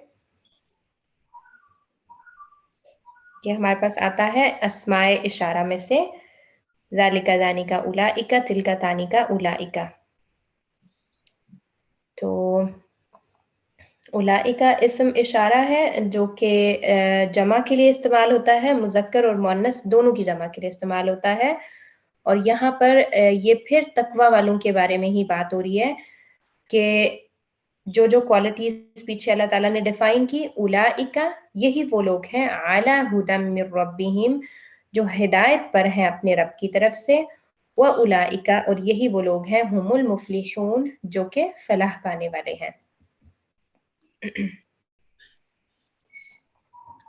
یہ ہمارے پاس آتا ہے اسماء اشارہ میں سے، ذالک ذانک اولئک، تلک تانک اولئک. تو اولئک اسم اشارہ ہے جو کہ جمع کے لیے استعمال ہوتا ہے، مذکر اور مؤنث دونوں کی جمع کے لیے استعمال ہوتا ہے. اور یہاں پر یہ پھر تقوی والوں کے بارے میں ہی بات ہو رہی ہے کہ جو کوالٹیز پیچھے اللہ تعالیٰ نے ڈیفائن کی، اولئک یہی وہ لوگ ہیں علی ھدی من ربہم جو ہدایت پر ہیں اپنے رب کی طرف سے، واولئک اور یہی وہ لوگ ہیں ھم المفلحون جو کہ فلاح پانے والے ہیں.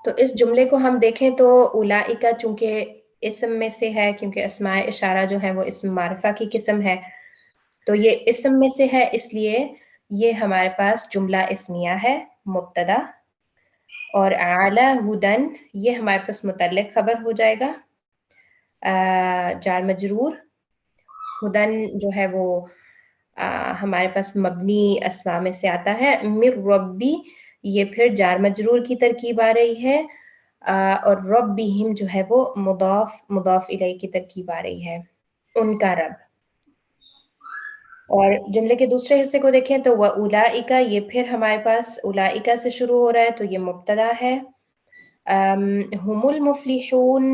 تو اس جملے کو ہم دیکھیں تو اولئک چونکہ اسم میں سے ہے، کیونکہ اسماء اشارہ جو ہے وہ اسم معرفہ کی قسم ہے، تو یہ اسم میں سے ہے، اس لیے یہ ہمارے پاس جملہ اسمیہ ہے مبتدا. اور اعلی ھدن یہ ہمارے پاس متعلق خبر ہو جائے گا، جار مجرور. ھدن جو ہے وہ ہمارے پاس مبنی اسماء میں سے آتا ہے. من ربی یہ پھر جار مجرور کی ترکیب آ رہی ہے، اور ربہم جو ہے وہ مضاف الیہ کی ترکیب آ رہی ہے، ان کا رب. اور جملے کے دوسرے حصے کو دیکھیں تو وَأُولَئِکَ یہ پھر ہمارے پاس اولئک سے شروع ہو رہا ہے، تو یہ مبتدا ہے. ہم المفلحون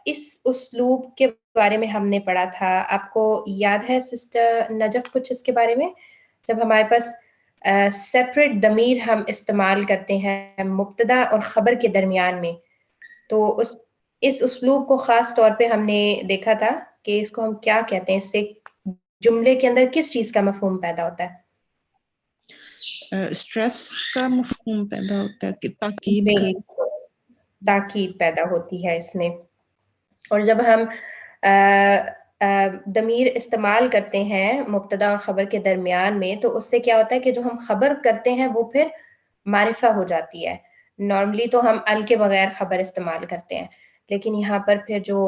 اس اسلوب کے بارے میں ہم نے پڑھا تھا، آپ کو یاد ہے سسٹر نجف کچھ اس کے بارے میں؟ جب ہمارے پاس سیپریٹ ضمیر ہم استعمال کرتے ہیں مبتدا اور خبر کے درمیان میں، تو اس اسلوب کو خاص طور پہ ہم نے دیکھا تھا کہ اس کو ہم کیا کہتے ہیں، اس سے جملے کے اندر کس چیز کا مفہوم پیدا ہوتا ہے؟ اسٹریس کا مفہوم پیدا ہوتا ہے کہ تاکید کا. بالکل، تاکید پیدا ہوتی ہے اس میں. اور جب ہم ضمیر استعمال کرتے ہیں مبتدا اور خبر کے درمیان میں، تو اس سے کیا ہوتا ہے کہ جو ہم خبر کرتے ہیں وہ پھر معرفہ ہو جاتی ہے. نارملی تو ہم ال کے بغیر خبر استعمال کرتے ہیں، لیکن یہاں پر پھر جو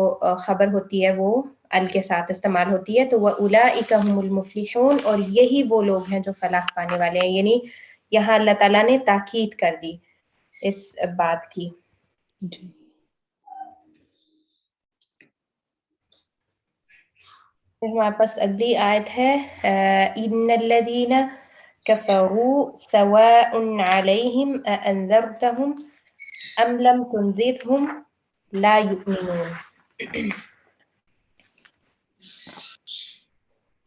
خبر ہوتی ہے وہ ال کے ساتھ استعمال ہوتی ہے. تو وَأُولَئِکَ هُمُ الْمُفْلِحُونَ اور یہی وہ لوگ ہیں جو فلاح پانے والے ہیں. یعنی یہاں اللہ تعالیٰ نے تاکید کر دی اس بات کی. جی. ہمارے پاس اگلی آیت ہے ان الذین کفروا سواء علیہم اانذرتہم ام لم تنذرہم لا یؤمنون.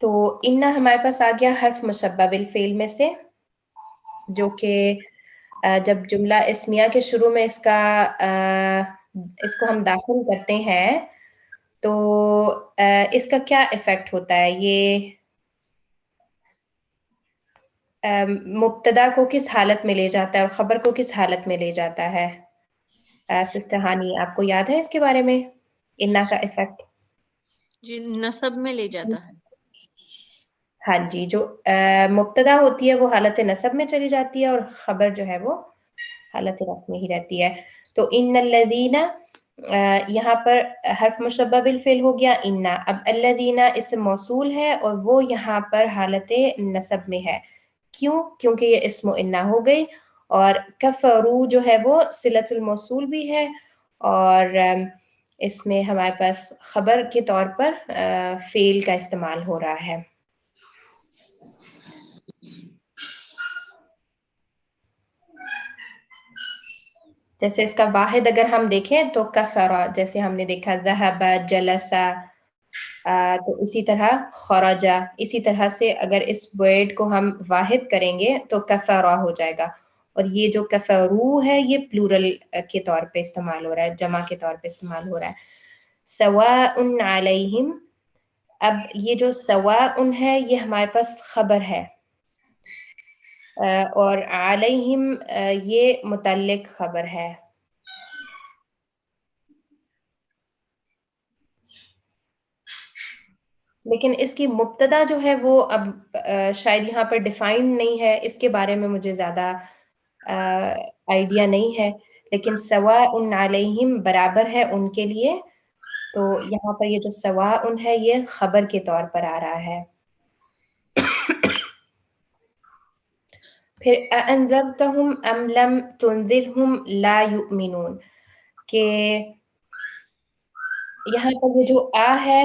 تو ان ہمارے پاس آ گیا حرف مشبہ بالفعل میں سے، جو کہ جب جملہ اسمیہ کے شروع میں اس کو ہم داخل کرتے ہیں تو اس کا کیا ایفیکٹ ہوتا ہے؟ یہ مبتدا کو کس حالت میں لے جاتا ہے اور خبر کو کس حالت میں لے جاتا ہے؟ سسٹر ہانی آپ کو یاد ہے اس کے بارے میں انا کا ایفیکٹ؟ جی نصب میں لے جاتا ہے. ہاں جی، جو مبتدا ہوتی ہے وہ حالت نصب میں چلی جاتی ہے اور خبر جو ہے وہ حالت رفع میں ہی رہتی ہے. تو ان الذین یہاں پر حرف مشبہ بالفعل ہو گیا انا. اب الذین اسم موصول ہے اور وہ یہاں پر حالت نصب میں ہے. کیوں؟ کیونکہ یہ اسم انا ہو گئی. اور کفروا جو ہے وہ صلۃ الموصول بھی ہے، اور اس میں ہمارے پاس خبر کے طور پر فعل کا استعمال ہو رہا ہے. جیسے اس کا واحد اگر ہم دیکھیں تو کفرا، جیسے ہم نے دیکھا ذهب جلسا، تو اسی طرح خرجا. اسی طرح سے اگر اس ورڈ کو ہم واحد کریں گے تو کفرا ہو جائے گا. اور یہ جو کفرو ہے یہ پلورل کے طور پہ استعمال ہو رہا ہے، جمع کے طور پہ استعمال ہو رہا ہے. سواء علیہم اب یہ جو سواء ہے یہ ہمارے پاس خبر ہے اور علیہم یہ متعلق خبر ہے. لیکن اس کی مبتدا جو ہے وہ اب شاید یہاں پر ڈیفائنڈ نہیں ہے، اس کے بارے میں مجھے زیادہ آئیڈیا نہیں ہے، لیکن سواء علیہم برابر ہے ان کے لیے. تو یہاں پر یہ جو سواء ہے یہ خبر کے طور پر آ رہا ہے. پھر انذرتہم ام لم تنذرہم لا یؤمنون، کہ یہاں پر یہ جو ہے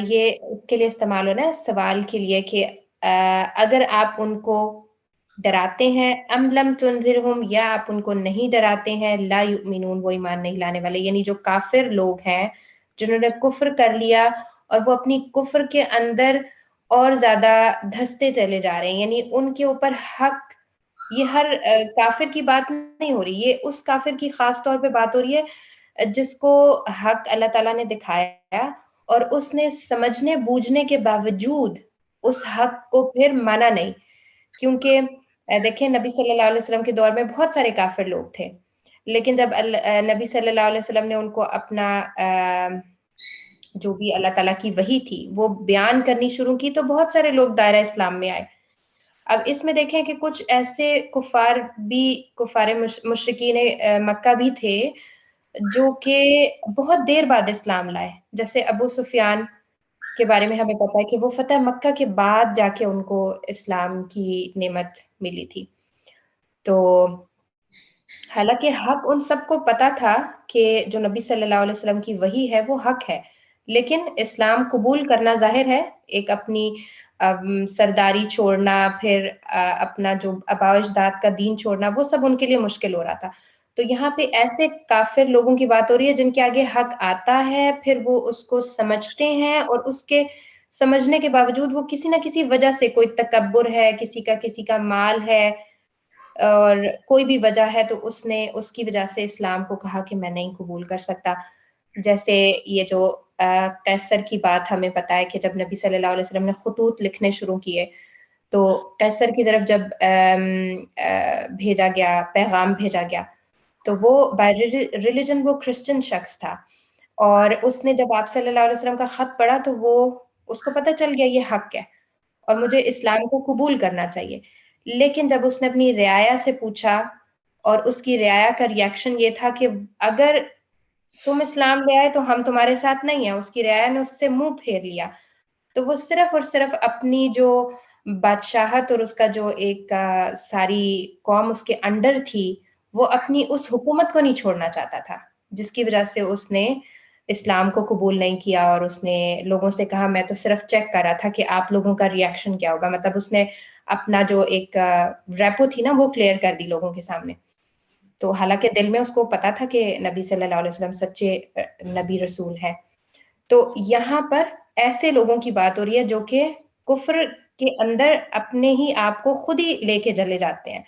یہ اس کے لیے استعمال ہونا ہے سوال کے لیے کہ اگر آپ ان کو ڈراتے ہیں، ام لم تنذرہم یا آپ ان کو نہیں ڈراتے ہیں، لا یؤمنون وہ ایمان نہیں لانے والے. یعنی جو کافر لوگ ہیں جنہوں نے کفر کر لیا اور وہ اپنی کفر کے اندر اور زیادہ دھستے چلے جا رہے ہیں، یعنی ان کے اوپر حق، یہ ہر کافر کی بات نہیں ہو رہی، یہ اس کافر کی خاص طور پہ بات ہو رہی ہے جس کو حق اللہ تعالیٰ نے دکھایا اور اس نے سمجھنے بوجھنے کے باوجود اس حق کو پھر مانا نہیں. کیونکہ دیکھیں نبی صلی اللہ علیہ وسلم کے دور میں بہت سارے کافر لوگ تھے، لیکن جب نبی صلی اللہ علیہ وسلم نے ان کو اپنا جو بھی اللہ تعالیٰ کی وحی تھی وہ بیان کرنی شروع کی تو بہت سارے لوگ دائرہ اسلام میں آئے. اب اس میں دیکھیں کہ کچھ ایسے کفار مشرکین مکہ بھی تھے جو کہ بہت دیر بعد اسلام لائے، جیسے ابو سفیان کے بارے میں ہمیں پتا ہے کہ وہ فتح مکہ کے بعد جا کے ان کو اسلام کی نعمت ملی تھی. تو حالانکہ حق ان سب کو پتا تھا کہ جو نبی صلی اللہ علیہ وسلم کی وحی ہے وہ حق ہے، لیکن اسلام قبول کرنا ظاہر ہے ایک اپنی سرداری چھوڑنا، پھر اپنا جو آباء و اجداد کا دین چھوڑنا، وہ سب ان کے لیے مشکل ہو رہا تھا. تو یہاں پہ ایسے کافر لوگوں کی بات ہو رہی ہے جن کے آگے حق آتا ہے، پھر وہ اس کو سمجھتے ہیں اور اس کے سمجھنے کے باوجود وہ کسی نہ کسی وجہ سے، کوئی تکبر ہے، کسی کا مال ہے اور کوئی بھی وجہ ہے، تو اس نے اس کی وجہ سے اسلام کو کہا کہ میں نہیں قبول کر سکتا. جیسے یہ جو قیصر کی بات ہمیں پتا ہے کہ جب نبی صلی اللہ علیہ وسلم نے خطوط لکھنے شروع کیے تو قیصر کی طرف جب بھیجا گیا، پیغام بھیجا گیا، تو وہ بائی ریلیجن وہ کرسچن شخص تھا، اور اس نے جب آپ صلی اللہ علیہ وسلم کا خط پڑھا تو وہ اس کو پتہ چل گیا یہ حق ہے اور مجھے اسلام کو قبول کرنا چاہیے. لیکن جب اس نے اپنی رعایا سے پوچھا اور اس کی رعایا کا ریاکشن یہ تھا کہ اگر تم اسلام لے آئے تو ہم تمہارے ساتھ نہیں ہیں، اس کی رعایا نے اس سے منہ پھیر لیا. تو وہ صرف اور صرف اپنی جو بادشاہت اور اس کا جو ایک ساری قوم اس کے انڈر تھی، وہ اپنی اس حکومت کو نہیں چھوڑنا چاہتا تھا، جس کی وجہ سے اس نے اسلام کو قبول نہیں کیا اور اس نے لوگوں سے کہا میں تو صرف چیک کر رہا تھا کہ آپ لوگوں کا ریاکشن کیا ہوگا. مطلب اس نے اپنا جو ایک ریپو تھی نا وہ کلیئر کر دی لوگوں کے سامنے. تو حالانکہ دل میں اس کو پتا تھا کہ نبی صلی اللہ علیہ وسلم سچے نبی رسول ہے. تو یہاں پر ایسے لوگوں کی بات ہو رہی ہے جو کہ کفر کے اندر اپنے ہی آپ کو خود ہی لے کے چلے جاتے ہیں.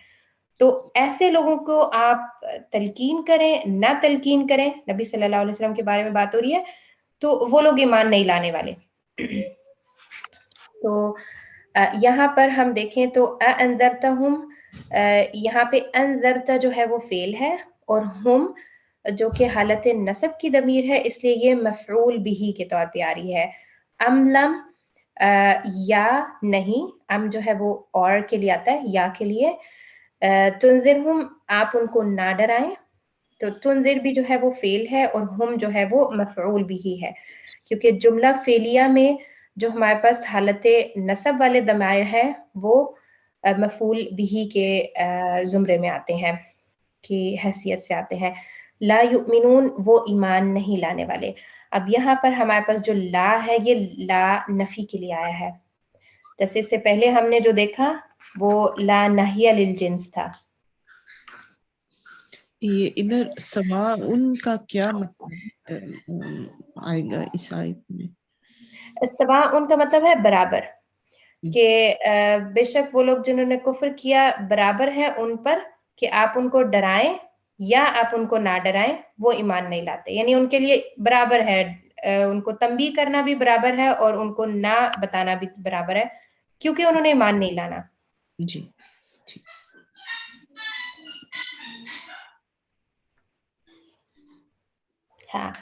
تو ایسے لوگوں کو آپ تلقین کریں نہ تلقین کریں، نبی صلی اللہ علیہ وسلم کے بارے میں بات ہو رہی ہے تو وہ لوگ ایمان نہیں لانے والے. تو یہاں پر ہم دیکھیں تو انذرتہم، یہاں پہ انذرتا جو ہے وہ فعل ہے اور ہم جو کہ حالت نصب کی ضمیر ہے، اس لیے یہ مفعول بھی کے طور پہ آ رہی ہے. ام لم یا نہیں، ام جو ہے وہ اور کے لیے آتا ہے، یا کے لیے. تنذرہم آپ ان کو نہ ڈرائیں، تو تنذر بھی جو ہے وہ فعل ہے اور ہم جو ہے وہ مفعول بھی ہے، کیونکہ جملہ فعلیہ میں جو ہمارے پاس حالت نصب والے ضمائر ہے وہ مفعول بھی کے زمرے میں آتے ہیں، کی حیثیت سے آتے ہیں. لا یؤمنون وہ ایمان نہیں لانے والے. اب یہاں پر ہمارے پاس جو لا ہے یہ لا نفی کے لیے آیا ہے، جیسے اس سے پہلے ہم نے جو دیکھا وہ لا نہیہ للجنس تھا. یہ ادھر سوا ان کا کیا مطلب آئے گا اس آیت میں؟ سوا ان کا مطلب ہے برابر، کہ بے شک وہ لوگ جنہوں نے کفر کیا برابر ہے ان پر کہ آپ ان کو ڈرائیں یا آپ ان کو نہ ڈرائیں، وہ ایمان نہیں لاتے. یعنی ان کے لیے برابر ہے ان کو تنبیہ کرنا بھی برابر ہے اور ان کو نہ بتانا بھی برابر ہے کیونکہ انہوں نے ایمان نہیں لانا. جی جی ہاں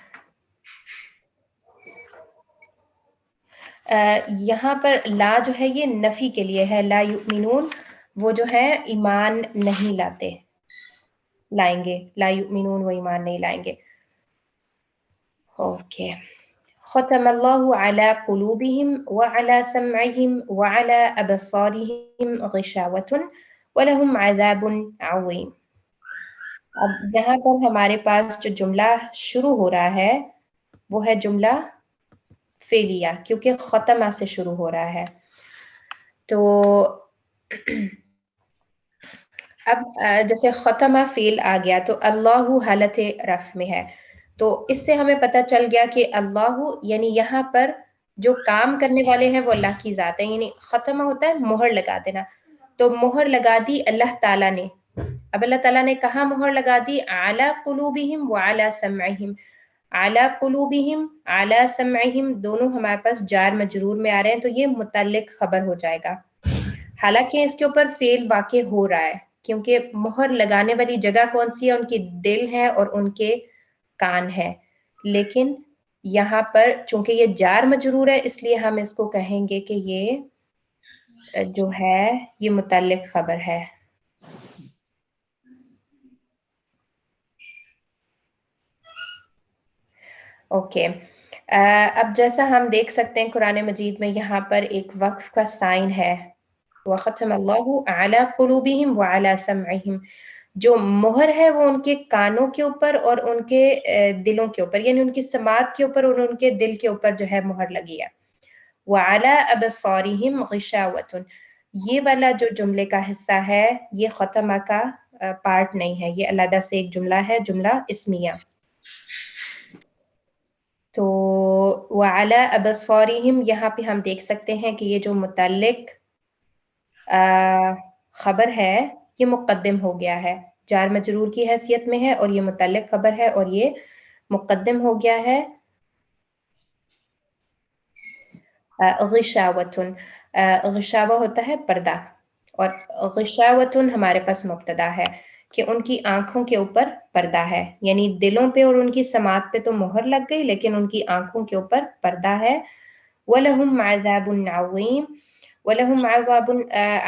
یہاں پر لا جو ہے یہ نفی کے لیے ہے. لا یؤمنون وہ جو ہے ایمان نہیں لاتے لائیں گے. لا یؤمنون وہ ایمان نہیں لائیں گے. اوکے. ختم اللہ علی قلوبہم وعلی سمعہم وعلی ابصارہم غشاوۃ ولہم عذاب عظیم. اب یہاں پر ہمارے پاس جو جملہ شروع ہو رہا ہے وہ ہے جملہ فعلیہ کیونکہ ختمہ سے شروع ہو رہا ہے. تو اب جیسے ختمہ فعل آ گیا تو اللہ حالت رفع میں ہے. تو اس سے ہمیں پتہ چل گیا کہ اللہ یعنی یہاں پر جو کام کرنے والے ہیں وہ اللہ کی ذات ہے. یعنی ختمہ ہوتا ہے مہر لگا دینا. تو مہر لگا دی اللہ تعالیٰ نے. اب اللہ تعالیٰ نے کہاں مہر لگا دی؟ اعلی قلوبہم وعلی سمعہم. اعلی قلوبہم اعلی سمعہم دونوں ہمارے پاس جار مجرور میں آ رہے ہیں تو یہ متعلق خبر ہو جائے گا. حالانکہ اس کے اوپر فعل واقع ہو رہا ہے کیونکہ مہر لگانے والی جگہ کون سی ہے؟ ان کی دل ہے اور ان کے کان ہے. لیکن یہاں پر چونکہ یہ جار مجرور ہے اس لیے ہم اس کو کہیں گے کہ یہ جو ہے یہ متعلق خبر ہے. اوکے. اب جیسا ہم دیکھ سکتے ہیں قرآن مجید میں یہاں پر ایک وقف کا سائن ہے. وَخَتَمَ اللَّهُ عَلَى قُلُوبِهِمْ وَعَلَى سَمْعِهِمْ. جو مہر ہے وہ ان کے کانوں کے اوپر اور ان کے دلوں کے اوپر یعنی ان کی سماعت کے اوپر اور ان کے دل کے اوپر جو ہے مہر لگی ہے. وَعَلَى أَبْصَارِهِمْ غِشَاوَةٌ. یہ والا جو جملے کا حصہ ہے یہ ختمہ کا پارٹ نہیں ہے. یہ علیحدہ سے ایک جملہ ہے جملہ اسمیہ. تو وَعَلَى أَبْصَارِهِمْ یہاں پہ ہم دیکھ سکتے ہیں کہ یہ جو متعلق خبر ہے یہ مقدم ہو گیا ہے. جار مجرور کی حیثیت میں ہے اور یہ متعلق خبر ہے اور یہ مقدم ہو گیا ہے. غشاوتن غشاوہ ہوتا ہے پردہ اور غشاوتن ہمارے پاس مبتدا ہے کہ ان کی آنکھوں کے اوپر پردہ ہے. یعنی دلوں پہ اور ان کی سماعت پہ تو مہر لگ گئی لیکن ان کی آنکھوں کے اوپر پردہ ہے. وَلَهُمْ عَذَابٌ عَظِيمٌ. وَلَهُمْ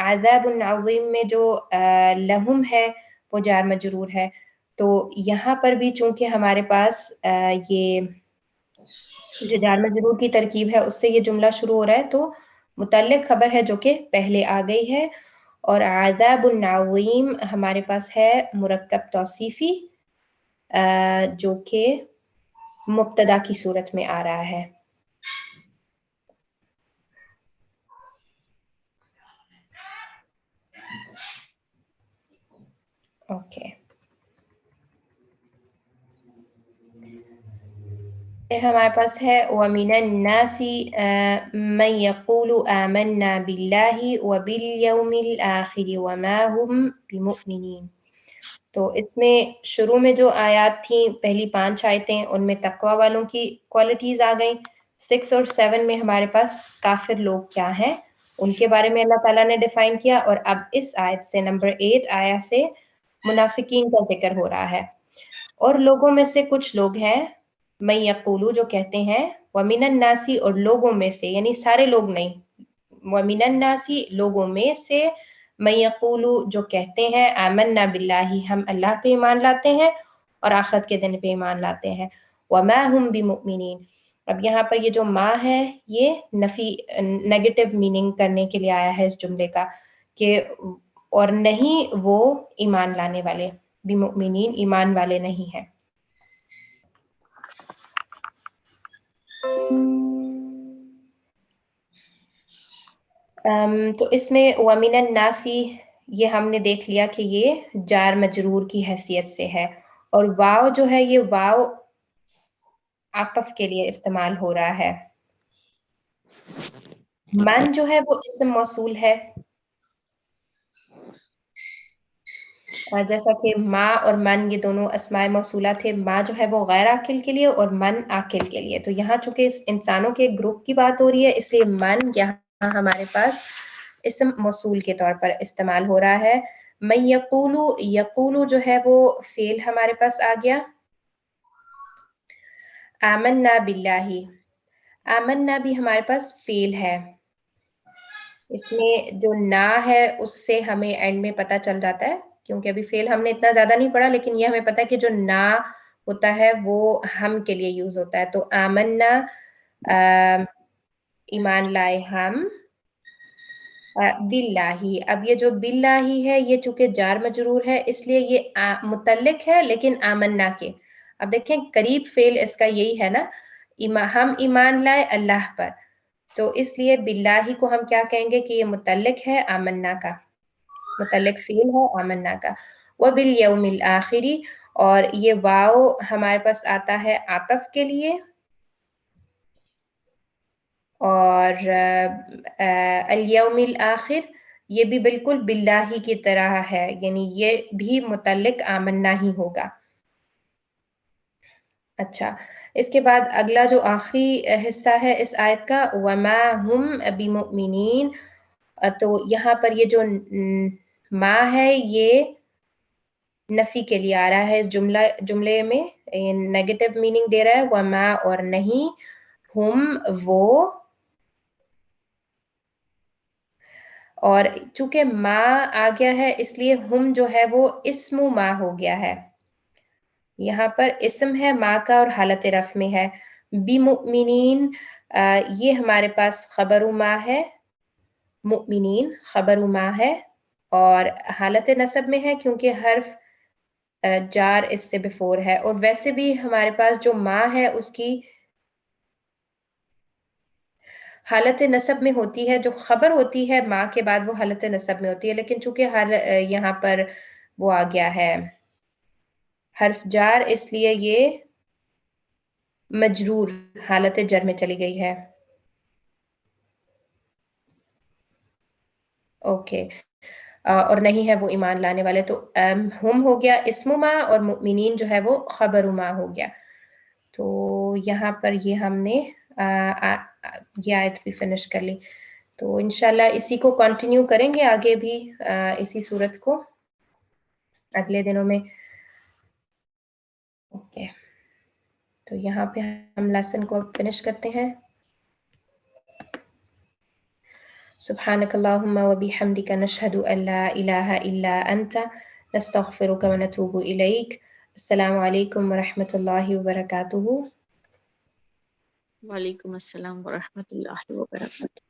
عَذَابٌ عَظِيمٌ میں جو لہم ہے وہ جار مجرور ہے. تو یہاں پر بھی چونکہ ہمارے پاس یہ جو جار مجرور کی ترکیب ہے اس سے یہ جملہ شروع ہو رہا ہے تو متعلق خبر ہے جو کہ پہلے آ گئی ہے. اور عذاب عظیم ہمارے پاس ہے مرکب توصیفی جو کہ مبتدا کی صورت میں آ رہا ہے. اوکے. ہمارے پاس ہے وَمِنَ النَّاسِ مَن يَقُولُ آمَنَّا بِاللَّهِ وَبِالْيَوْمِ الْآخِرِ وَمَا هُمْ بِمُؤْمِنِينَ. تو اس میں شروع میں جو آیات تھیں پہلی 5 آیتیں ان میں تقوی والوں کی کوالٹیز آ گئیں. 6 اور 7 میں ہمارے پاس کافر لوگ کیا ہیں ان کے بارے میں اللہ تعالیٰ نے ڈیفائن کیا. اور اب اس آیت سے نمبر 8 آیا سے منافقین کا ذکر ہو رہا ہے. اور لوگوں میں سے کچھ لوگ ہیں میں یقولو جو کہتے ہیں وَمِنَ النَّاسِ اور لوگوں میں سے یعنی سارے لوگ نہیں. وَمِنَ النَّاسِ لوگوں میں سے میں یقولو جو کہتے ہیں آمنا باللہ ہم اللہ پہ ایمان لاتے ہیں اور آخرت کے دن پہ ایمان لاتے ہیں. وَمَا هُمْ بِمُؤْمِنِينَ. اب یہاں پر یہ جو ما ہے یہ نفی نیگیٹو میننگ کرنے کے لیے آیا ہے اس جملے کا کہ اور نہیں وہ ایمان لانے والے. بِمُؤْمِنِينَ ایمان والے نہیں ہیں. تو اس میں وَمِنَ النَّاسِ یہ ہم نے دیکھ لیا کہ یہ جار مجرور کی حیثیت سے ہے اور واو جو ہے یہ واو عطف کے لیے استعمال ہو رہا ہے. من جو ہے وہ اسم موصول ہے جیسا کہ ما اور من یہ دونوں اسماء موصولہ تھے، ما جو ہے وہ غیر عاقل کے لیے اور من عاقل کے لیے. تو یہاں چونکہ انسانوں کے گروپ کی بات ہو رہی ہے اس لیے من یہاں ہمارے پاس اسم موصول کے طور پر استعمال ہو رہا ہے. من یقولو، یقولو جو ہے وہ فعل ہمارے پاس آ گیا. آمنا باللہ، آمنا بھی ہمارے پاس فعل ہے. اس میں جو نا ہے اس سے ہمیں اینڈ میں پتہ چل جاتا ہے، کیونکہ ابھی فعل ہم نے اتنا زیادہ نہیں پڑھا، لیکن یہ ہمیں پتہ ہے کہ جو نا ہوتا ہے وہ ہم کے لیے یوز ہوتا ہے. تو آمنا ایمان لائے ہم باللہ. اب یہ جو باللہ ہے یہ چونکہ جار مجرور ہے اس لیے یہ متعلق ہے لیکن آمنا کے. اب دیکھیں قریب فعل اس کا یہی ہے نا، ہم ایمان لائے اللہ پر، تو اس لیے باللہ کو ہم کیا کہیں گے کہ یہ متعلق ہے آمنا کا، متعلق فعل ہے آمنا کا. وبالیوم الآخری، اور یہ واو ہمارے پاس آتا ہے عطف کے لیے، اور الیوم الآخر یہ بھی بالکل باللہ کی طرح ہے، یعنی یہ بھی متعلق آمنا ہی ہوگا. اچھا، اس کے بعد اگلا جو آخری حصہ ہے اس آیت کا، وما ہم بمؤمنین، تو یہاں پر یہ جو ما ہے یہ نفی کے لیے آ رہا ہے. اس جملے میں نیگیٹو میننگ دے رہا ہے، وما اور نہیں، ہم وہ، اور چونکہ ما آ گیا ہے اس لیے ہم جو ہے وہ اسم ما ہو گیا ہے. یہاں پر اسم ہے ما کا اور حالت رفع میں ہے. بمؤمنین یہ ہمارے پاس خبر ما ہے، مؤمنین خبر ما ہے اور حالت نصب میں ہے کیونکہ حرف جار اس سے بفور ہے. اور ویسے بھی ہمارے پاس جو ما ہے اس کی حالت نصب میں ہوتی ہے، جو خبر ہوتی ہے ما کے بعد وہ حالت نصب میں ہوتی ہے، لیکن چونکہ یہاں پر وہ آ گیا ہے حرف جار اس لیے یہ مجرور حالت جر میں چلی گئی ہے. اوکے، اور نہیں ہے وہ ایمان لانے والے، تو ہم ہو گیا اسم ما اور مؤمنین جو ہے وہ خبر ما ہو گیا. تو یہاں پر یہ ہم نے یہ آیت بھی فنش کر لی. تو انشاءاللہ اسی کو کنٹینیو کریں گے آگے بھی، اسی صورت کو اگلے دنوں میں. اوکے، تو یہاں پہ ہم لیسن کو فنش کرتے ہیں. سبحانک اللہم و بحمدک نشہد ان لا الہ الا انت نستغفرک و نتوب الیک. السلام علیکم ورحمۃ اللہ وبرکاتہ. وعلیکم السلام ورحمۃ اللہ وبرکاتہ.